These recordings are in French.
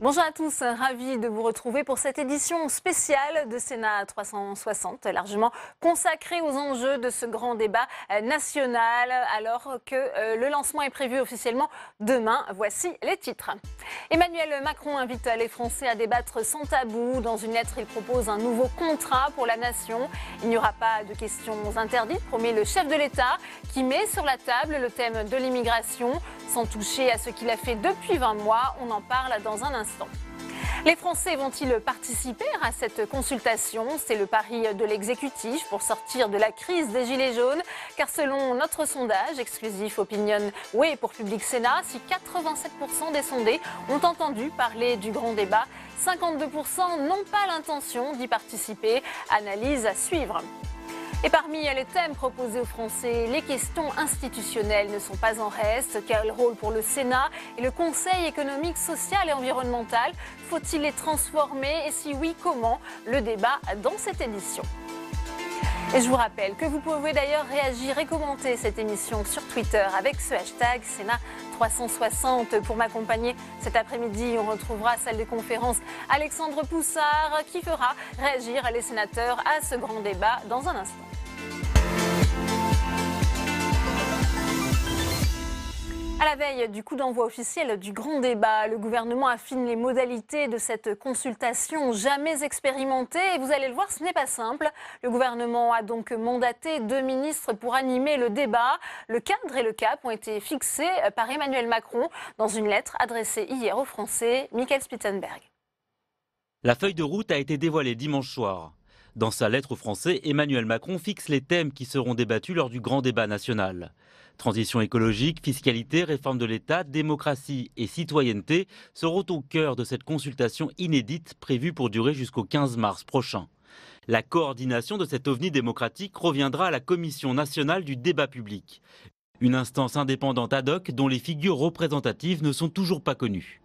Bonjour à tous, ravi de vous retrouver pour cette édition spéciale de Sénat 360, largement consacrée aux enjeux de ce grand débat national, alors que le lancement est prévu officiellement demain. Voici les titres. Emmanuel Macron invite les Français à débattre sans tabou. Dans une lettre, il propose un nouveau contrat pour la nation. Il n'y aura pas de questions interdites, promet le chef de l'État, qui met sur la table le thème de l'immigration, sans toucher à ce qu'il a fait depuis 20 mois. On en parle dans un instant. Les Français vont-ils participer à cette consultation? C'est le pari de l'exécutif pour sortir de la crise des Gilets jaunes. Car selon notre sondage exclusif Opinionway pour Public Sénat, si 87% des sondés ont entendu parler du grand débat, 52% n'ont pas l'intention d'y participer. Analyse à suivre. Et parmi les thèmes proposés aux Français, les questions institutionnelles ne sont pas en reste. Quel rôle pour le Sénat et le Conseil économique, social et environnemental? Faut-il les transformer? Et si oui, comment? Le débat dans cette édition. Et je vous rappelle que vous pouvez d'ailleurs réagir et commenter cette émission sur Twitter avec ce hashtag Sénat360. Pour m'accompagner cet après-midi, on retrouvera salle de conférence Alexandre Poussard qui fera réagir les sénateurs à ce grand débat dans un instant. À la veille du coup d'envoi officiel du grand débat, le gouvernement affine les modalités de cette consultation jamais expérimentée. Et vous allez le voir, ce n'est pas simple. Le gouvernement a donc mandaté 2 ministres pour animer le débat. Le cadre et le cap ont été fixés par Emmanuel Macron dans une lettre adressée hier aux Français. Michael Spitzenberg. La feuille de route a été dévoilée dimanche soir. Dans sa lettre aux Français, Emmanuel Macron fixe les thèmes qui seront débattus lors du grand débat national. Transition écologique, fiscalité, réforme de l'État, démocratie et citoyenneté seront au cœur de cette consultation inédite prévue pour durer jusqu'au 15 mars prochain. La coordination de cet ovni démocratique reviendra à la Commission nationale du débat public, une instance indépendante ad hoc dont les figures représentatives ne sont toujours pas connues.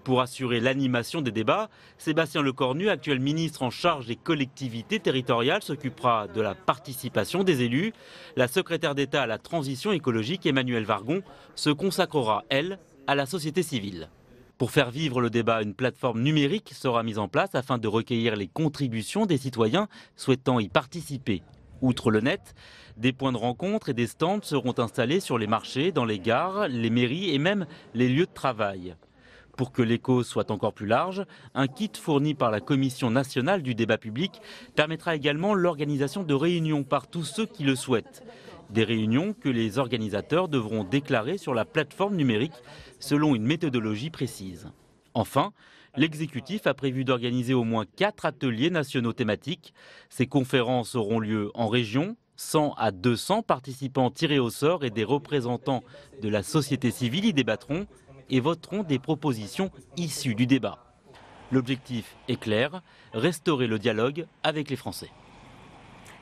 Pour assurer l'animation des débats, Sébastien Lecornu, actuel ministre en charge des collectivités territoriales, s'occupera de la participation des élus. La secrétaire d'État à la transition écologique, Emmanuelle Wargon, se consacrera, elle, à la société civile. Pour faire vivre le débat, une plateforme numérique sera mise en place afin de recueillir les contributions des citoyens souhaitant y participer. Outre le net, des points de rencontre et des stands seront installés sur les marchés, dans les gares, les mairies et même les lieux de travail. Pour que l'écho soit encore plus large, un kit fourni par la Commission nationale du débat public permettra également l'organisation de réunions par tous ceux qui le souhaitent. Des réunions que les organisateurs devront déclarer sur la plateforme numérique selon une méthodologie précise. Enfin, l'exécutif a prévu d'organiser au moins 4 ateliers nationaux thématiques. Ces conférences auront lieu en région. 100 à 200 participants tirés au sort et des représentants de la société civile y débattront et voteront des propositions issues du débat. L'objectif est clair, restaurer le dialogue avec les Français.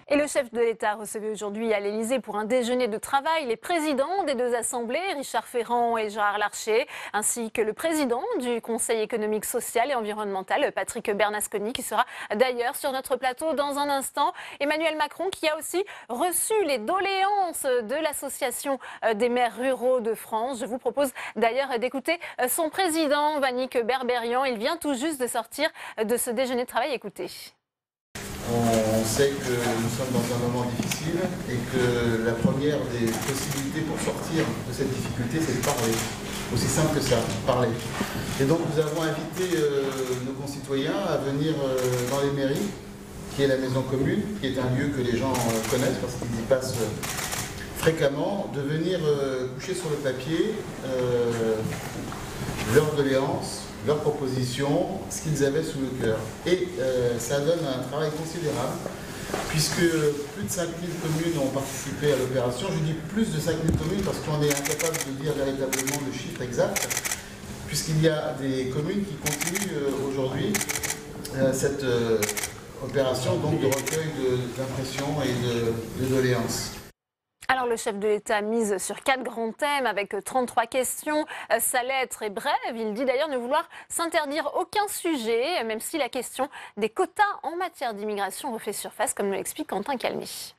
Et le chef de l'État recevait aujourd'hui à l'Élysée pour un déjeuner de travail les présidents des 2 assemblées, Richard Ferrand et Gérard Larcher, ainsi que le président du Conseil économique, social et environnemental, Patrick Bernasconi, qui sera d'ailleurs sur notre plateau dans un instant. Emmanuel Macron qui a aussi reçu les doléances de l'Association des maires ruraux de France. Je vous propose d'ailleurs d'écouter son président, Vannick Berberian. Il vient tout juste de sortir de ce déjeuner de travail. Écoutez. On sait que nous sommes dans un moment difficile et que la première des possibilités pour sortir de cette difficulté, c'est de parler. Aussi simple que ça, parler. Et donc nous avons invité nos concitoyens à venir dans les mairies, qui est la maison commune, qui est un lieu que les gens connaissent parce qu'ils y passent fréquemment, de venir coucher sur le papier leurs doléances, leurs propositions, ce qu'ils avaient sous le cœur. Et ça donne un travail considérable, puisque plus de 5000 communes ont participé à l'opération. Je dis plus de 5000 communes parce qu'on est incapable de dire véritablement le chiffre exact, puisqu'il y a des communes qui continuent aujourd'hui cette opération donc, de recueil d'impressions et de doléances. Alors le chef de l'État mise sur 4 grands thèmes avec 33 questions. Sa lettre est brève. Il dit d'ailleurs ne vouloir s'interdire aucun sujet, même si la question des quotas en matière d'immigration refait surface, comme nous l'explique Quentin Calmy.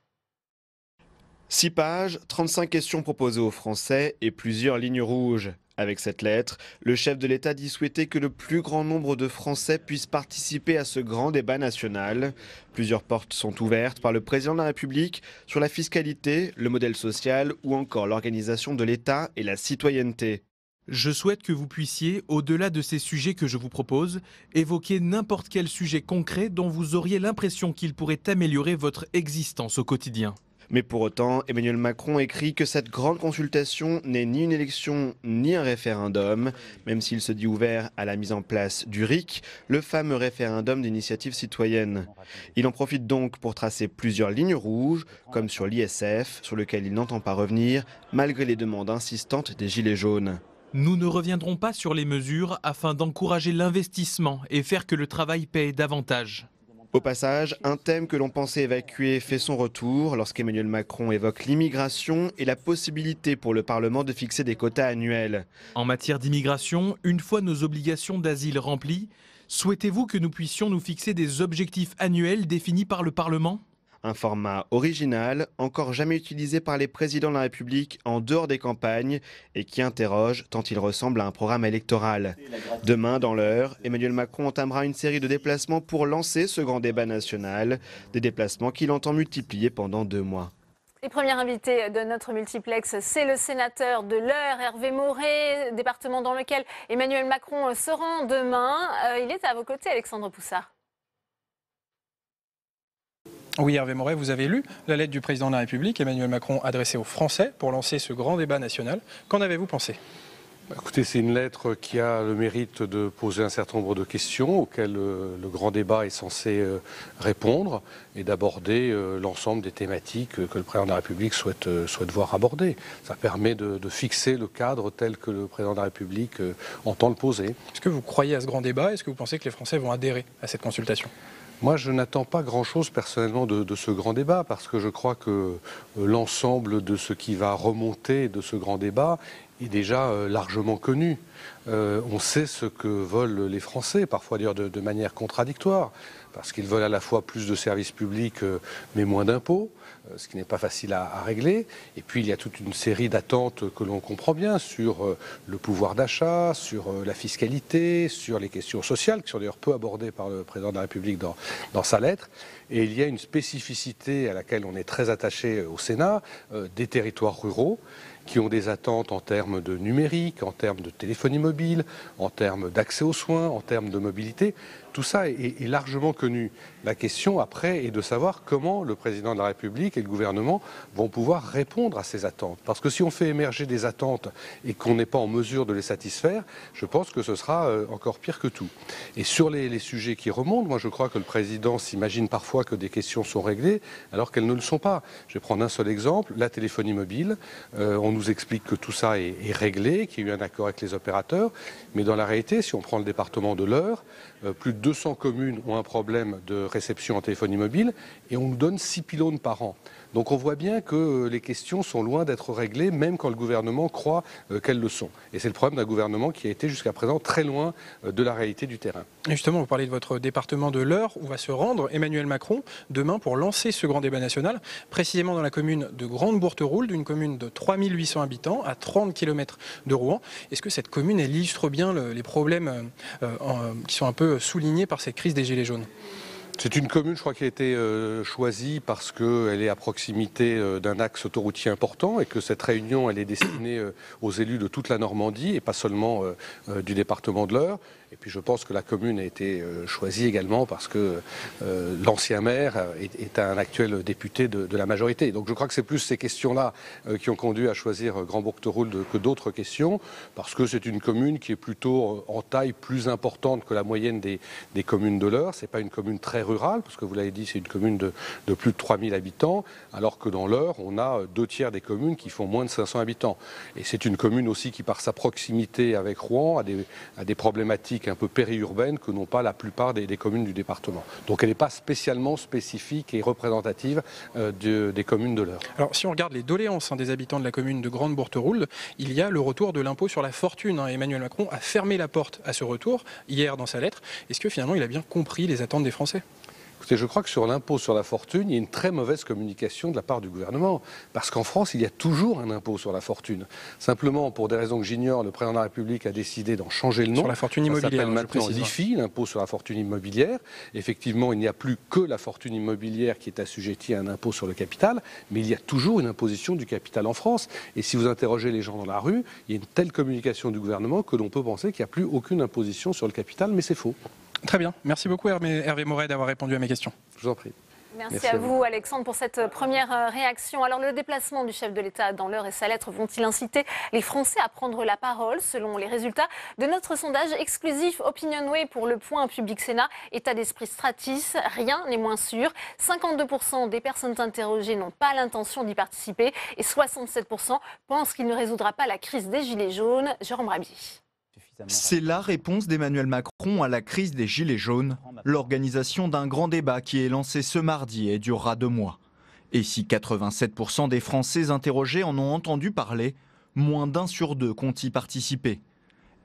6 pages, 35 questions proposées aux Français et plusieurs lignes rouges. Avec cette lettre, le chef de l'État dit souhaiter que le plus grand nombre de Français puissent participer à ce grand débat national. Plusieurs portes sont ouvertes par le président de la République sur la fiscalité, le modèle social ou encore l'organisation de l'État et la citoyenneté. Je souhaite que vous puissiez, au-delà de ces sujets que je vous propose, évoquer n'importe quel sujet concret dont vous auriez l'impression qu'il pourrait améliorer votre existence au quotidien. Mais pour autant, Emmanuel Macron écrit que cette grande consultation n'est ni une élection ni un référendum, même s'il se dit ouvert à la mise en place du RIC, le fameux référendum d'initiative citoyenne. Il en profite donc pour tracer plusieurs lignes rouges, comme sur l'ISF, sur lequel il n'entend pas revenir, malgré les demandes insistantes des Gilets jaunes. Nous ne reviendrons pas sur les mesures afin d'encourager l'investissement et faire que le travail paie davantage. Au passage, un thème que l'on pensait évacuer fait son retour lorsqu'Emmanuel Macron évoque l'immigration et la possibilité pour le Parlement de fixer des quotas annuels. En matière d'immigration, une fois nos obligations d'asile remplies, souhaitez-vous que nous puissions nous fixer des objectifs annuels définis par le Parlement ? Un format original, encore jamais utilisé par les présidents de la République en dehors des campagnes et qui interroge tant il ressemble à un programme électoral. Demain, dans l'heure, Emmanuel Macron entamera une série de déplacements pour lancer ce grand débat national, des déplacements qu'il entend multiplier pendant 2 mois. Les premiers invités de notre multiplex, c'est le sénateur de l'Eure, Hervé Maurey, département dans lequel Emmanuel Macron se rend demain. Il est à vos côtés, Alexandre Poussard. Oui, Hervé Maurey, vous avez lu la lettre du président de la République, Emmanuel Macron, adressée aux Français pour lancer ce grand débat national. Qu'en avez-vous pensé ? Écoutez, c'est une lettre qui a le mérite de poser un certain nombre de questions auxquelles le grand débat est censé répondre et d'aborder l'ensemble des thématiques que le président de la République souhaite voir abordées. Ça permet de fixer le cadre tel que le président de la République entend le poser. Est-ce que vous croyez à ce grand débat ? Est-ce que vous pensez que les Français vont adhérer à cette consultation ? Moi, je n'attends pas grand-chose personnellement de ce grand débat parce que je crois que l'ensemble de ce qui va remonter de ce grand débat est déjà largement connu. On sait ce que veulent les Français, parfois d'ailleurs de manière contradictoire, parce qu'ils veulent à la fois plus de services publics mais moins d'impôts, ce qui n'est pas facile à régler. Et puis il y a toute une série d'attentes que l'on comprend bien sur le pouvoir d'achat, sur la fiscalité, sur les questions sociales, qui sont d'ailleurs peu abordées par le président de la République dans sa lettre. Et il y a une spécificité à laquelle on est très attaché au Sénat, des territoires ruraux, qui ont des attentes en termes de numérique, en termes de téléphonie mobile, en termes d'accès aux soins, en termes de mobilité. Tout ça est largement connu. La question après est de savoir comment le président de la République et le gouvernement vont pouvoir répondre à ces attentes. Parce que si on fait émerger des attentes et qu'on n'est pas en mesure de les satisfaire, je pense que ce sera encore pire que tout. Et sur les sujets qui remontent, moi je crois que le président s'imagine parfois que des questions sont réglées alors qu'elles ne le sont pas. Je vais prendre un seul exemple, la téléphonie mobile. On nous explique que tout ça est réglé, qu'il y a eu un accord avec les opérateurs. Mais dans la réalité, si on prend le département de l'Eure, plus de 200 communes ont un problème de réception en téléphonie mobile et on nous donne 6 pylônes par an. Donc on voit bien que les questions sont loin d'être réglées, même quand le gouvernement croit qu'elles le sont. Et c'est le problème d'un gouvernement qui a été jusqu'à présent très loin de la réalité du terrain. Et justement, vous parlez de votre département de l'Eure, où va se rendre Emmanuel Macron demain pour lancer ce grand débat national, précisément dans la commune de Grande-Bourteroulde, une commune de 3800 habitants, à 30 km de Rouen. Est-ce que cette commune, elle illustre bien les problèmes qui sont un peu soulignés par cette crise des Gilets jaunes ? C'est une commune, je crois, qui a été choisie parce qu'elle est à proximité d'un axe autoroutier important et que cette réunion, elle est destinée aux élus de toute la Normandie et pas seulement du département de l'Eure. Et puis je pense que la commune a été choisie également parce que l'ancien maire est un actuel député de la majorité. Donc je crois que c'est plus ces questions-là qui ont conduit à choisir Grand-Bourteroulde que d'autres questions, parce que c'est une commune qui est plutôt en taille plus importante que la moyenne des communes de l'Eure. C'est pas une commune très rurale, parce que vous l'avez dit, c'est une commune de plus de 3000 habitants, alors que dans l'Eure, on a 2/3 des communes qui font moins de 500 habitants. Et c'est une commune aussi qui, par sa proximité avec Rouen, a des problématiques un peu périurbaines que n'ont pas la plupart des communes du département. Donc elle n'est pas spécialement spécifique et représentative des communes de l'Eure. Alors si on regarde les doléances des habitants de la commune de Grande-Bourteroulde, il y a le retour de l'impôt sur la fortune. Emmanuel Macron a fermé la porte à ce retour hier dans sa lettre. Est-ce que finalement il a bien compris les attentes des Français ? Écoutez, je crois que sur l'impôt sur la fortune, il y a une très mauvaise communication de la part du gouvernement. Parce qu'en France, il y a toujours un impôt sur la fortune. Simplement, pour des raisons que j'ignore, le président de la République a décidé d'en changer le nom. Sur la fortune immobilière, ça s'appelle maintenant l'IFI, l'impôt sur la fortune immobilière. Effectivement, il n'y a plus que la fortune immobilière qui est assujettie à un impôt sur le capital, mais il y a toujours une imposition du capital en France. Et si vous interrogez les gens dans la rue, il y a une telle communication du gouvernement que l'on peut penser qu'il n'y a plus aucune imposition sur le capital, mais c'est faux. Très bien. Merci beaucoup Hervé Maurey d'avoir répondu à mes questions. Je vous en prie. Merci à vous, Alexandre, pour cette première réaction. Alors, le déplacement du chef de l'État dans l'heure et sa lettre vont-ils inciter les Français à prendre la parole? Selon les résultats de notre sondage exclusif OpinionWay pour le Point Public Sénat, état d'esprit Stratis, rien n'est moins sûr. 52% des personnes interrogées n'ont pas l'intention d'y participer et 67% pensent qu'il ne résoudra pas la crise des Gilets jaunes. Jérôme Rabier. C'est la réponse d'Emmanuel Macron à la crise des Gilets jaunes, l'organisation d'un grand débat qui est lancé ce mardi et durera 2 mois. Et si 87% des Français interrogés en ont entendu parler, moins d'1 sur 2 compte y participer.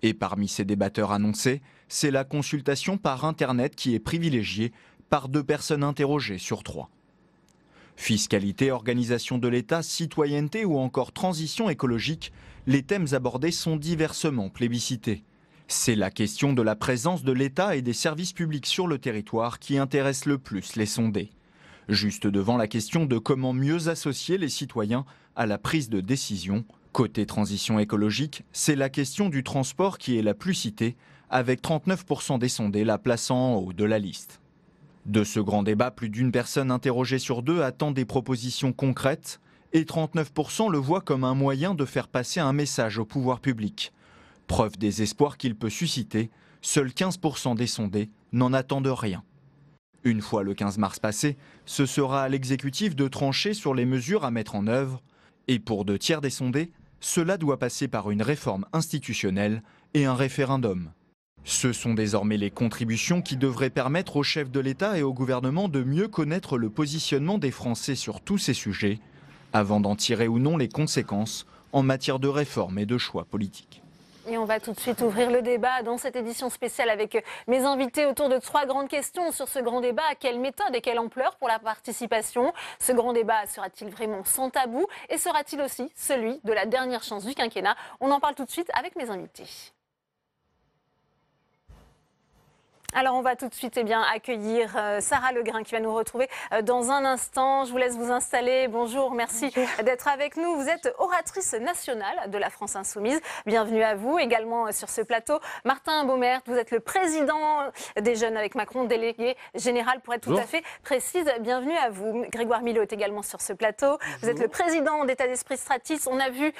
Et parmi ces débatteurs annoncés, c'est la consultation par Internet qui est privilégiée par 2 personnes interrogées sur 3. Fiscalité, organisation de l'État, citoyenneté ou encore transition écologique, les thèmes abordés sont diversement plébiscités. C'est la question de la présence de l'État et des services publics sur le territoire qui intéresse le plus les sondés. Juste devant la question de comment mieux associer les citoyens à la prise de décision. Côté transition écologique, c'est la question du transport qui est la plus citée, avec 39% des sondés la plaçant en haut de la liste. De ce grand débat, plus d'une personne interrogée sur 2 attend des propositions concrètes et 39% le voient comme un moyen de faire passer un message au pouvoir public. Preuve des espoirs qu'il peut susciter, seuls 15% des sondés n'en attendent rien. Une fois le 15 mars passé, ce sera à l'exécutif de trancher sur les mesures à mettre en œuvre. Et pour 2 tiers des sondés, cela doit passer par une réforme institutionnelle et un référendum. Ce sont désormais les contributions qui devraient permettre au chef de l'État et au gouvernement de mieux connaître le positionnement des Français sur tous ces sujets, avant d'en tirer ou non les conséquences en matière de réforme et de choix politiques. Et on va tout de suite ouvrir le débat dans cette édition spéciale avec mes invités autour de 3 grandes questions sur ce grand débat. Quelle méthode et quelle ampleur pour la participation? Ce grand débat sera-t-il vraiment sans tabou? Et sera-t-il aussi celui de la dernière chance du quinquennat? On en parle tout de suite avec mes invités. Alors on va tout de suite accueillir Sarah Legrain qui va nous retrouver dans un instant. Je vous laisse vous installer. Bonjour, merci d'être avec nous. Vous êtes oratrice nationale de la France Insoumise. Bienvenue à vous. Également sur ce plateau, Martin Baumert, vous êtes le président des Jeunes avec Macron, délégué général pour être tout à fait précise. Bienvenue à vous. Grégoire Milot est également sur ce plateau. Bonjour. Vous êtes le président d'État d'esprit Stratis. On a vu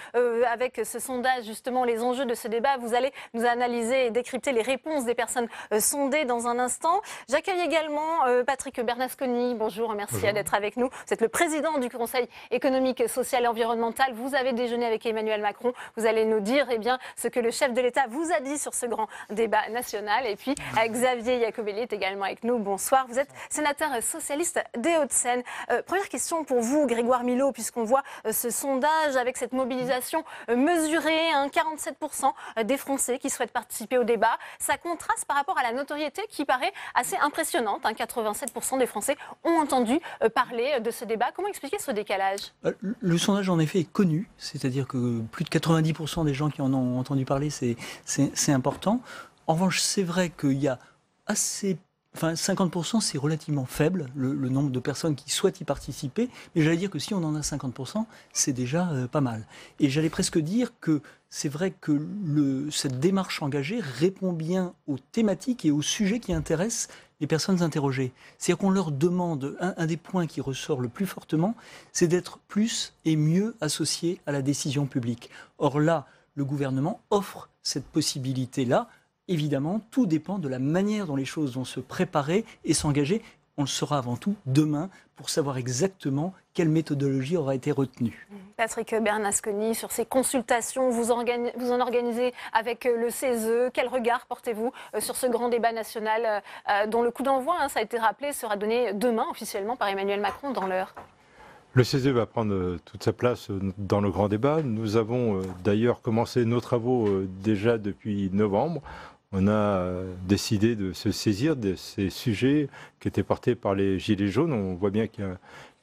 avec ce sondage justement les enjeux de ce débat. Vous allez nous analyser et décrypter les réponses des personnes sondées dans un instant. J'accueille également Patrick Bernasconi. Bonjour, merci d'être avec nous. Vous êtes le président du Conseil économique, social et environnemental. Vous avez déjeuné avec Emmanuel Macron. Vous allez nous dire ce que le chef de l'État vous a dit sur ce grand débat national. Et puis Xavier Iacovelli est également avec nous. Bonsoir. Vous êtes sénateur socialiste des Hauts-de-Seine. Première question pour vous, Grégoire Milot, puisqu'on voit ce sondage avec cette mobilisation mesurée, 47% des Français qui souhaitent participer au débat. Ça contraste par rapport à la notoriété qui paraît assez impressionnante. 87% des Français ont entendu parler de ce débat. Comment expliquer ce décalage? Le sondage, en effet, est connu. C'est-à-dire que plus de 90% des gens qui en ont entendu parler, c'est important. En revanche, c'est vrai qu'il y a assez... 50%, c'est relativement faible, le nombre de personnes qui souhaitent y participer. Mais j'allais dire que si on en a 50%, c'est déjà pas mal. Et j'allais presque dire que c'est vrai que cette démarche engagée répond bien aux thématiques et aux sujets qui intéressent les personnes interrogées. C'est-à-dire qu'on leur demande, un des points qui ressort le plus fortement, c'est d'être plus et mieux associés à la décision publique. Or là, le gouvernement offre cette possibilité-là. Évidemment, tout dépend de la manière dont les choses vont se préparer et s'engager. On le saura avant tout demain pour savoir exactement quelle méthodologie aura été retenue. Patrick Bernasconi, sur ces consultations, vous en organisez avec le CESE. Quel regard portez-vous sur ce grand débat national dont le coup d'envoi, ça a été rappelé, sera donné demain officiellement par Emmanuel Macron dans l'heure? Le CESE va prendre toute sa place dans le grand débat. Nous avons d'ailleurs commencé nos travaux déjà depuis novembre. on a décidé de se saisir de ces sujets qui étaient portés par les Gilets jaunes. On voit bien qu'il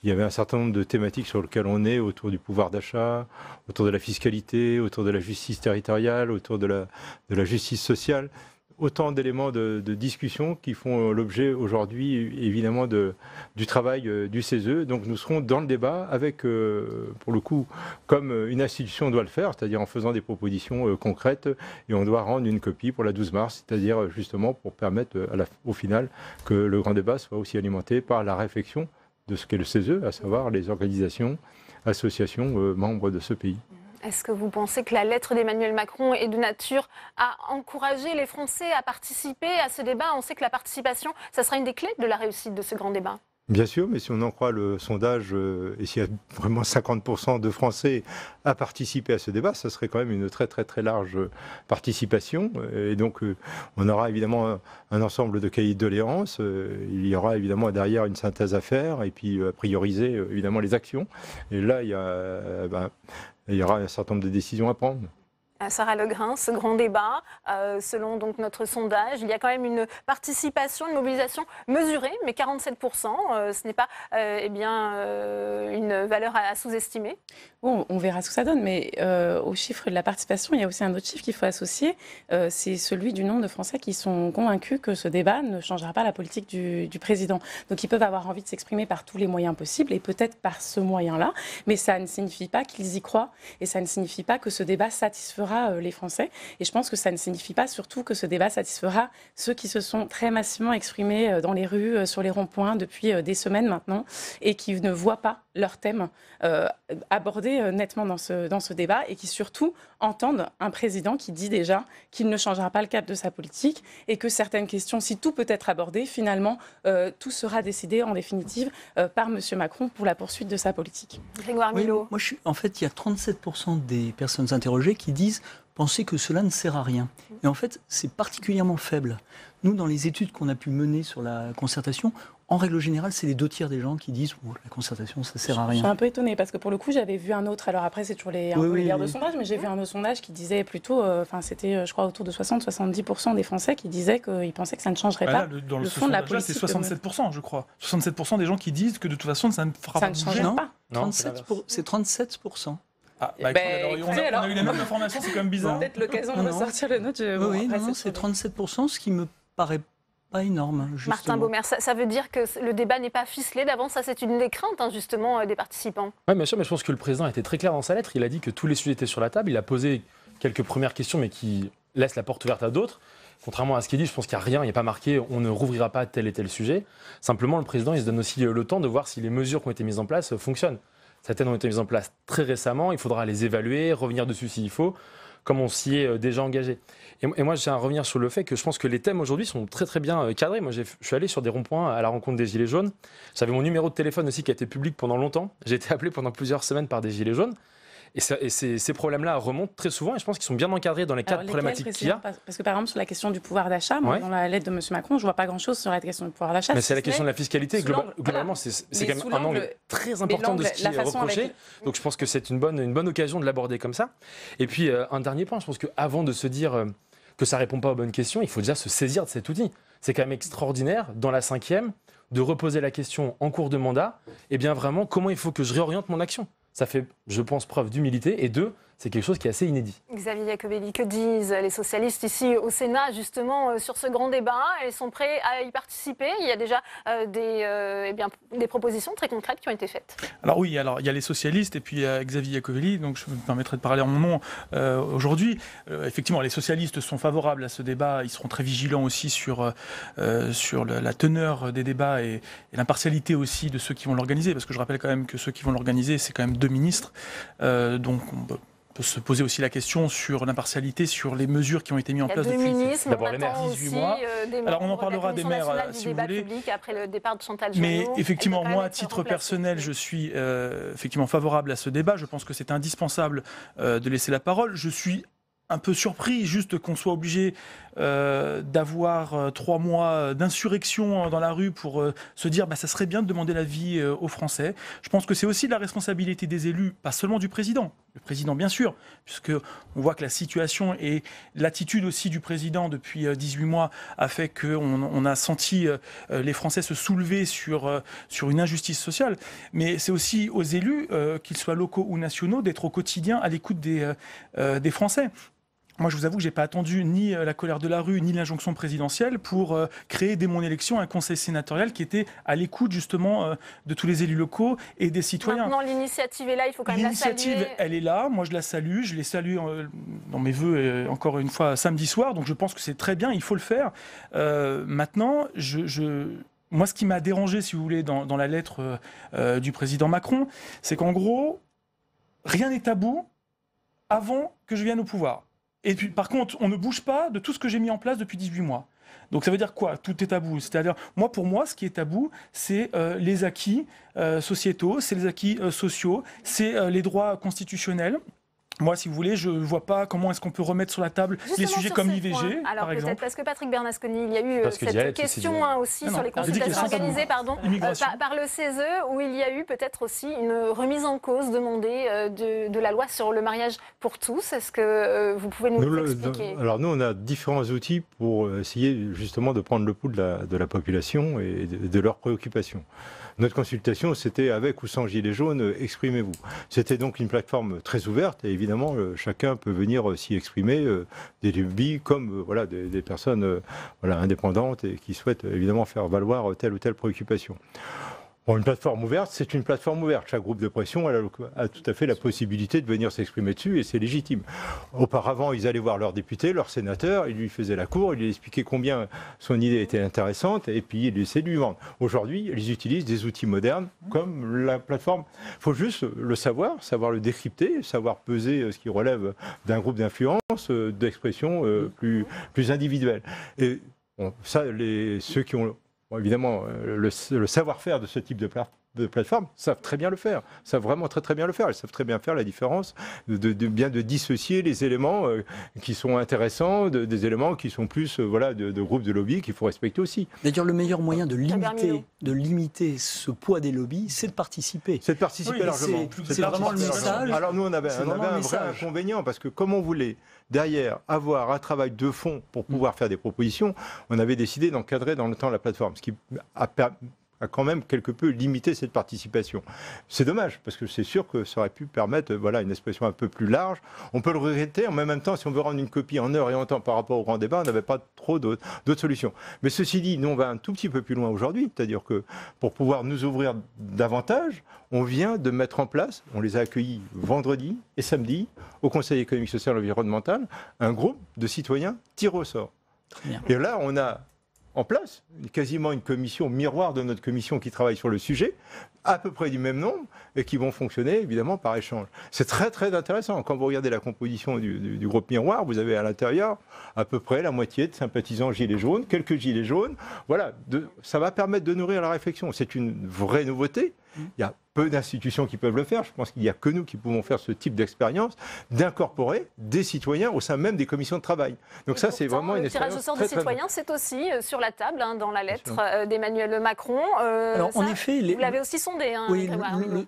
y avait un certain nombre de thématiques sur lesquelles on est, autour du pouvoir d'achat, autour de la fiscalité, autour de la justice territoriale, autour de la justice sociale. Autant d'éléments de discussion qui font l'objet aujourd'hui, évidemment, du travail du CESE. Donc nous serons dans le débat avec, pour le coup, comme une institution doit le faire, c'est-à-dire en faisant des propositions concrètes, et on doit rendre une copie pour la 12 mars, c'est-à-dire justement pour permettre au final que le grand débat soit aussi alimenté par la réflexion de ce qu'est le CESE, à savoir les organisations, associations membres de ce pays. Est-ce que vous pensez que la lettre d'Emmanuel Macron est de nature à encourager les Français à participer à ce débat? On sait que la participation, ça sera une des clés de la réussite de ce grand débat. Bien sûr, mais si on en croit le sondage, et s'il y a vraiment 50% de Français à participer à ce débat, ça serait quand même une très très très large participation. Et donc on aura évidemment un ensemble de cahiers de doléances, il y aura évidemment derrière une synthèse à faire, et puis prioriser évidemment les actions. Et là, il y aura un certain nombre de décisions à prendre. Sarah Legrain, ce grand débat, selon donc notre sondage, il y a quand même une participation, une mobilisation mesurée, mais 47%, ce n'est pas une valeur à sous-estimer. Bon, on verra ce que ça donne, mais au chiffre de la participation, il y a aussi un autre chiffre qu'il faut associer, c'est celui du nombre de Français qui sont convaincus que ce débat ne changera pas la politique du président. Donc ils peuvent avoir envie de s'exprimer par tous les moyens possibles, et peut-être par ce moyen-là, mais ça ne signifie pas qu'ils y croient, et ça ne signifie pas que ce débat satisfera les Français. Et je pense que ça ne signifie pas surtout que ce débat satisfera ceux qui se sont très massivement exprimés dans les rues, sur les ronds-points depuis des semaines maintenant, et qui ne voient pas leur thème abordé nettement dans ce débat, et qui surtout entendent un président qui dit déjà qu'il ne changera pas le cap de sa politique, et que certaines questions, si tout peut être abordé, finalement, tout sera décidé en définitive par M. Macron pour la poursuite de sa politique. Grégoire Milot. Moi, en fait, il y a 37% des personnes interrogées qui disent penser que cela ne sert à rien. Et en fait, c'est particulièrement faible. Nous, dans les études qu'on a pu mener sur la concertation, en règle générale, c'est les 2 tiers des gens qui disent la concertation, ça ne sert à rien. Je suis un peu étonnée parce que pour le coup, j'avais vu un autre. Alors après, c'est toujours les guerres de sondage, mais j'ai vu un autre sondage qui disait plutôt, c'était, je crois, autour de 60-70% des Français qui disaient qu'ils pensaient que ça ne changerait pas dans le fond de la politique. C'est 67%, je crois. 67% des gens qui disent que de toute façon, ça ne fera pas bouger. C'est 37%. Ah, on a eu les mêmes informations, c'est quand même bizarre. Peut-être l'occasion de ressortir le nôtre. C'est 37%, ce qui me paraît pas énorme. Justement. Martin Baumer, ça veut dire que le débat n'est pas ficelé d'avance. Ça, c'est une des craintes, justement, des participants. Oui, bien sûr, mais je pense que le président était très clair dans sa lettre. Il a dit que tous les sujets étaient sur la table. Il a posé quelques premières questions, mais qui laissent la porte ouverte à d'autres. Contrairement à ce qu'il dit, je pense qu'il n'y a rien, il n'y a pas marqué on ne rouvrira pas tel et tel sujet. Simplement, le président, il se donne aussi le temps de voir si les mesures qui ont été mises en place fonctionnent. Certaines ont été mises en place très récemment, il faudra les évaluer, revenir dessus s'il faut, comme on s'y est déjà engagé. Et moi, je tiens à revenir sur le fait que je pense que les thèmes aujourd'hui sont très très bien cadrés. Moi, je suis allé sur des ronds-points à la rencontre des Gilets jaunes. J'avais mon numéro de téléphone aussi qui a été public pendant longtemps. J'ai été appelé pendant plusieurs semaines par des Gilets jaunes. Et ces problèmes-là remontent très souvent et je pense qu'ils sont bien encadrés dans les quatre problématiques qu'il y a. Parce que par exemple, sur la question du pouvoir d'achat, moi, dans la lettre de M. Macron, je ne vois pas grand-chose sur la question du pouvoir d'achat. Mais c'est la question de la fiscalité. Globalement, c'est quand même un angle très important de ce qui est reproché. Donc je pense que c'est une bonne occasion de l'aborder comme ça. Et puis, un dernier point, je pense qu'avant de se dire que ça ne répond pas aux bonnes questions, il faut déjà se saisir de cet outil. C'est quand même extraordinaire, dans la 5e, de reposer la question en cours de mandat, et bien vraiment, comment il faut que je réoriente mon action ? Ça fait, je pense, preuve d'humilité. Et 2, c'est quelque chose qui est assez inédit. Xavier Iacovelli, que disent les socialistes ici au Sénat, justement, sur ce grand débat? Ils sont prêts à y participer? Il y a déjà des propositions très concrètes qui ont été faites. Alors oui, il y a les socialistes et puis il y a Xavier Iacovelli, donc je me permettrai de parler en mon nom aujourd'hui. Effectivement, les socialistes sont favorables à ce débat. Ils seront très vigilants aussi sur la teneur des débats et l'impartialité aussi de ceux qui vont l'organiser. Parce que je rappelle quand même que ceux qui vont l'organiser, c'est quand même 2 ministres. Donc on peut se poser aussi la question sur l'impartialité, sur les mesures qui ont été mises en place depuis d'abord les maires 18 mois. Alors on en parlera des maires si vous voulez. Après le départ de Chantal Mais Janot, effectivement, moi, à titre personnel, je suis effectivement favorable à ce débat. Je pense que c'est indispensable de laisser la parole. Je suis un peu surpris juste qu'on soit obligé d'avoir 3 mois d'insurrection dans la rue pour se dire ça serait bien de demander l'avis aux Français. Je pense que c'est aussi de la responsabilité des élus, pas seulement du président. Le président, bien sûr, puisque on voit que la situation et l'attitude aussi du président depuis 18 mois a fait qu'on a senti les Français se soulever sur une injustice sociale. Mais c'est aussi aux élus, qu'ils soient locaux ou nationaux, d'être au quotidien à l'écoute des Français. Moi, je vous avoue que je n'ai pas attendu ni la colère de la rue, ni l'injonction présidentielle pour créer dès mon élection un conseil sénatorial qui était à l'écoute justement de tous les élus locaux et des citoyens. Maintenant, l'initiative est là, il faut quand même la saluer. L'initiative, elle est là, moi je la salue, je l'ai saluée dans mes vœux encore une fois samedi soir, donc je pense que c'est très bien, il faut le faire. Maintenant, moi, ce qui m'a dérangé, si vous voulez, dans la lettre du président Macron, c'est qu'en gros, rien n'est tabou avant que je vienne au pouvoir. Et puis, par contre, on ne bouge pas de tout ce que j'ai mis en place depuis 18 mois. Donc ça veut dire quoi? Tout est tabou. C'est-à-dire, pour moi, ce qui est tabou, c'est les acquis sociétaux, c'est les acquis sociaux, c'est les droits constitutionnels. Moi, si vous voulez, je ne vois pas comment est-ce qu'on peut remettre sur la table les sujets comme l'IVG, alors par exemple. Parce que Patrick Bernasconi, il y a eu cette question aussi sur les consultations organisées par le CESE, où il y a eu peut-être aussi une remise en cause demandée de la loi sur le mariage pour tous. Est-ce que vous pouvez nous expliquer? Alors nous, on a différents outils pour essayer justement de prendre le pouls de la population et de leurs préoccupations. Notre consultation, c'était avec ou sans gilet jaune, exprimez-vous. C'était donc une plateforme très ouverte et évidemment, chacun peut venir s'y exprimer, des lobbies comme des personnes indépendantes et qui souhaitent évidemment faire valoir telle ou telle préoccupation. Bon, une plateforme ouverte, c'est une plateforme ouverte. Chaque groupe de pression a tout à fait la possibilité de venir s'exprimer dessus et c'est légitime. Auparavant, ils allaient voir leurs députés, leurs sénateurs, ils lui faisaient la cour, ils lui expliquaient combien son idée était intéressante et puis ils essaient de lui vendre. Aujourd'hui, ils utilisent des outils modernes comme la plateforme. Il faut juste le savoir le décrypter, savoir peser ce qui relève d'un groupe d'influence, d'expression plus individuelle. Et bon, ça, ceux qui ont évidemment, le savoir-faire de ce type de plateforme savent très bien le faire, savent vraiment très très bien le faire. Ils savent très bien faire la différence, de dissocier les éléments qui sont intéressants des éléments qui sont plus de groupes de lobby qu'il faut respecter aussi. D'ailleurs, le meilleur moyen de limiter ce poids des lobbies, c'est de participer. C'est de participer largement. C'est vraiment le message. Alors nous, on avait un vrai inconvénient parce que comme on voulait derrière avoir un travail de fond pour pouvoir faire des propositions, on avait décidé d'encadrer dans le temps la plateforme, ce qui a quand même quelque peu limité cette participation. C'est dommage, parce que c'est sûr que ça aurait pu permettre une expression un peu plus large. On peut le regretter, en même temps, si on veut rendre une copie en heure et en temps par rapport au grand débat, on n'avait pas trop d'autres solutions. Mais ceci dit, nous, on va un tout petit peu plus loin aujourd'hui, c'est-à-dire que pour pouvoir nous ouvrir davantage, on vient de mettre en place, on les a accueillis vendredi et samedi, au Conseil économique, social et environnemental, un groupe de citoyens tirés au sort. Et là, on a en place quasiment une commission miroir de notre commission qui travaille sur le sujet, à peu près du même nombre, et qui vont fonctionner évidemment par échange. C'est très très intéressant. Quand vous regardez la composition du groupe miroir, vous avez à l'intérieur à peu près la moitié de sympathisants gilets jaunes, quelques gilets jaunes. Ça va permettre de nourrir la réflexion. C'est une vraie nouveauté. Il y a peu d'institutions qui peuvent le faire. Je pense qu'il n'y a que nous qui pouvons faire ce type d'expérience, d'incorporer des citoyens au sein même des commissions de travail. Donc ça, c'est vraiment une expérience. Le tirage au sort des citoyens, c'est aussi sur la table, dans la lettre d'Emmanuel Macron. Alors, en effet, vous l'avez aussi sondé. Oui,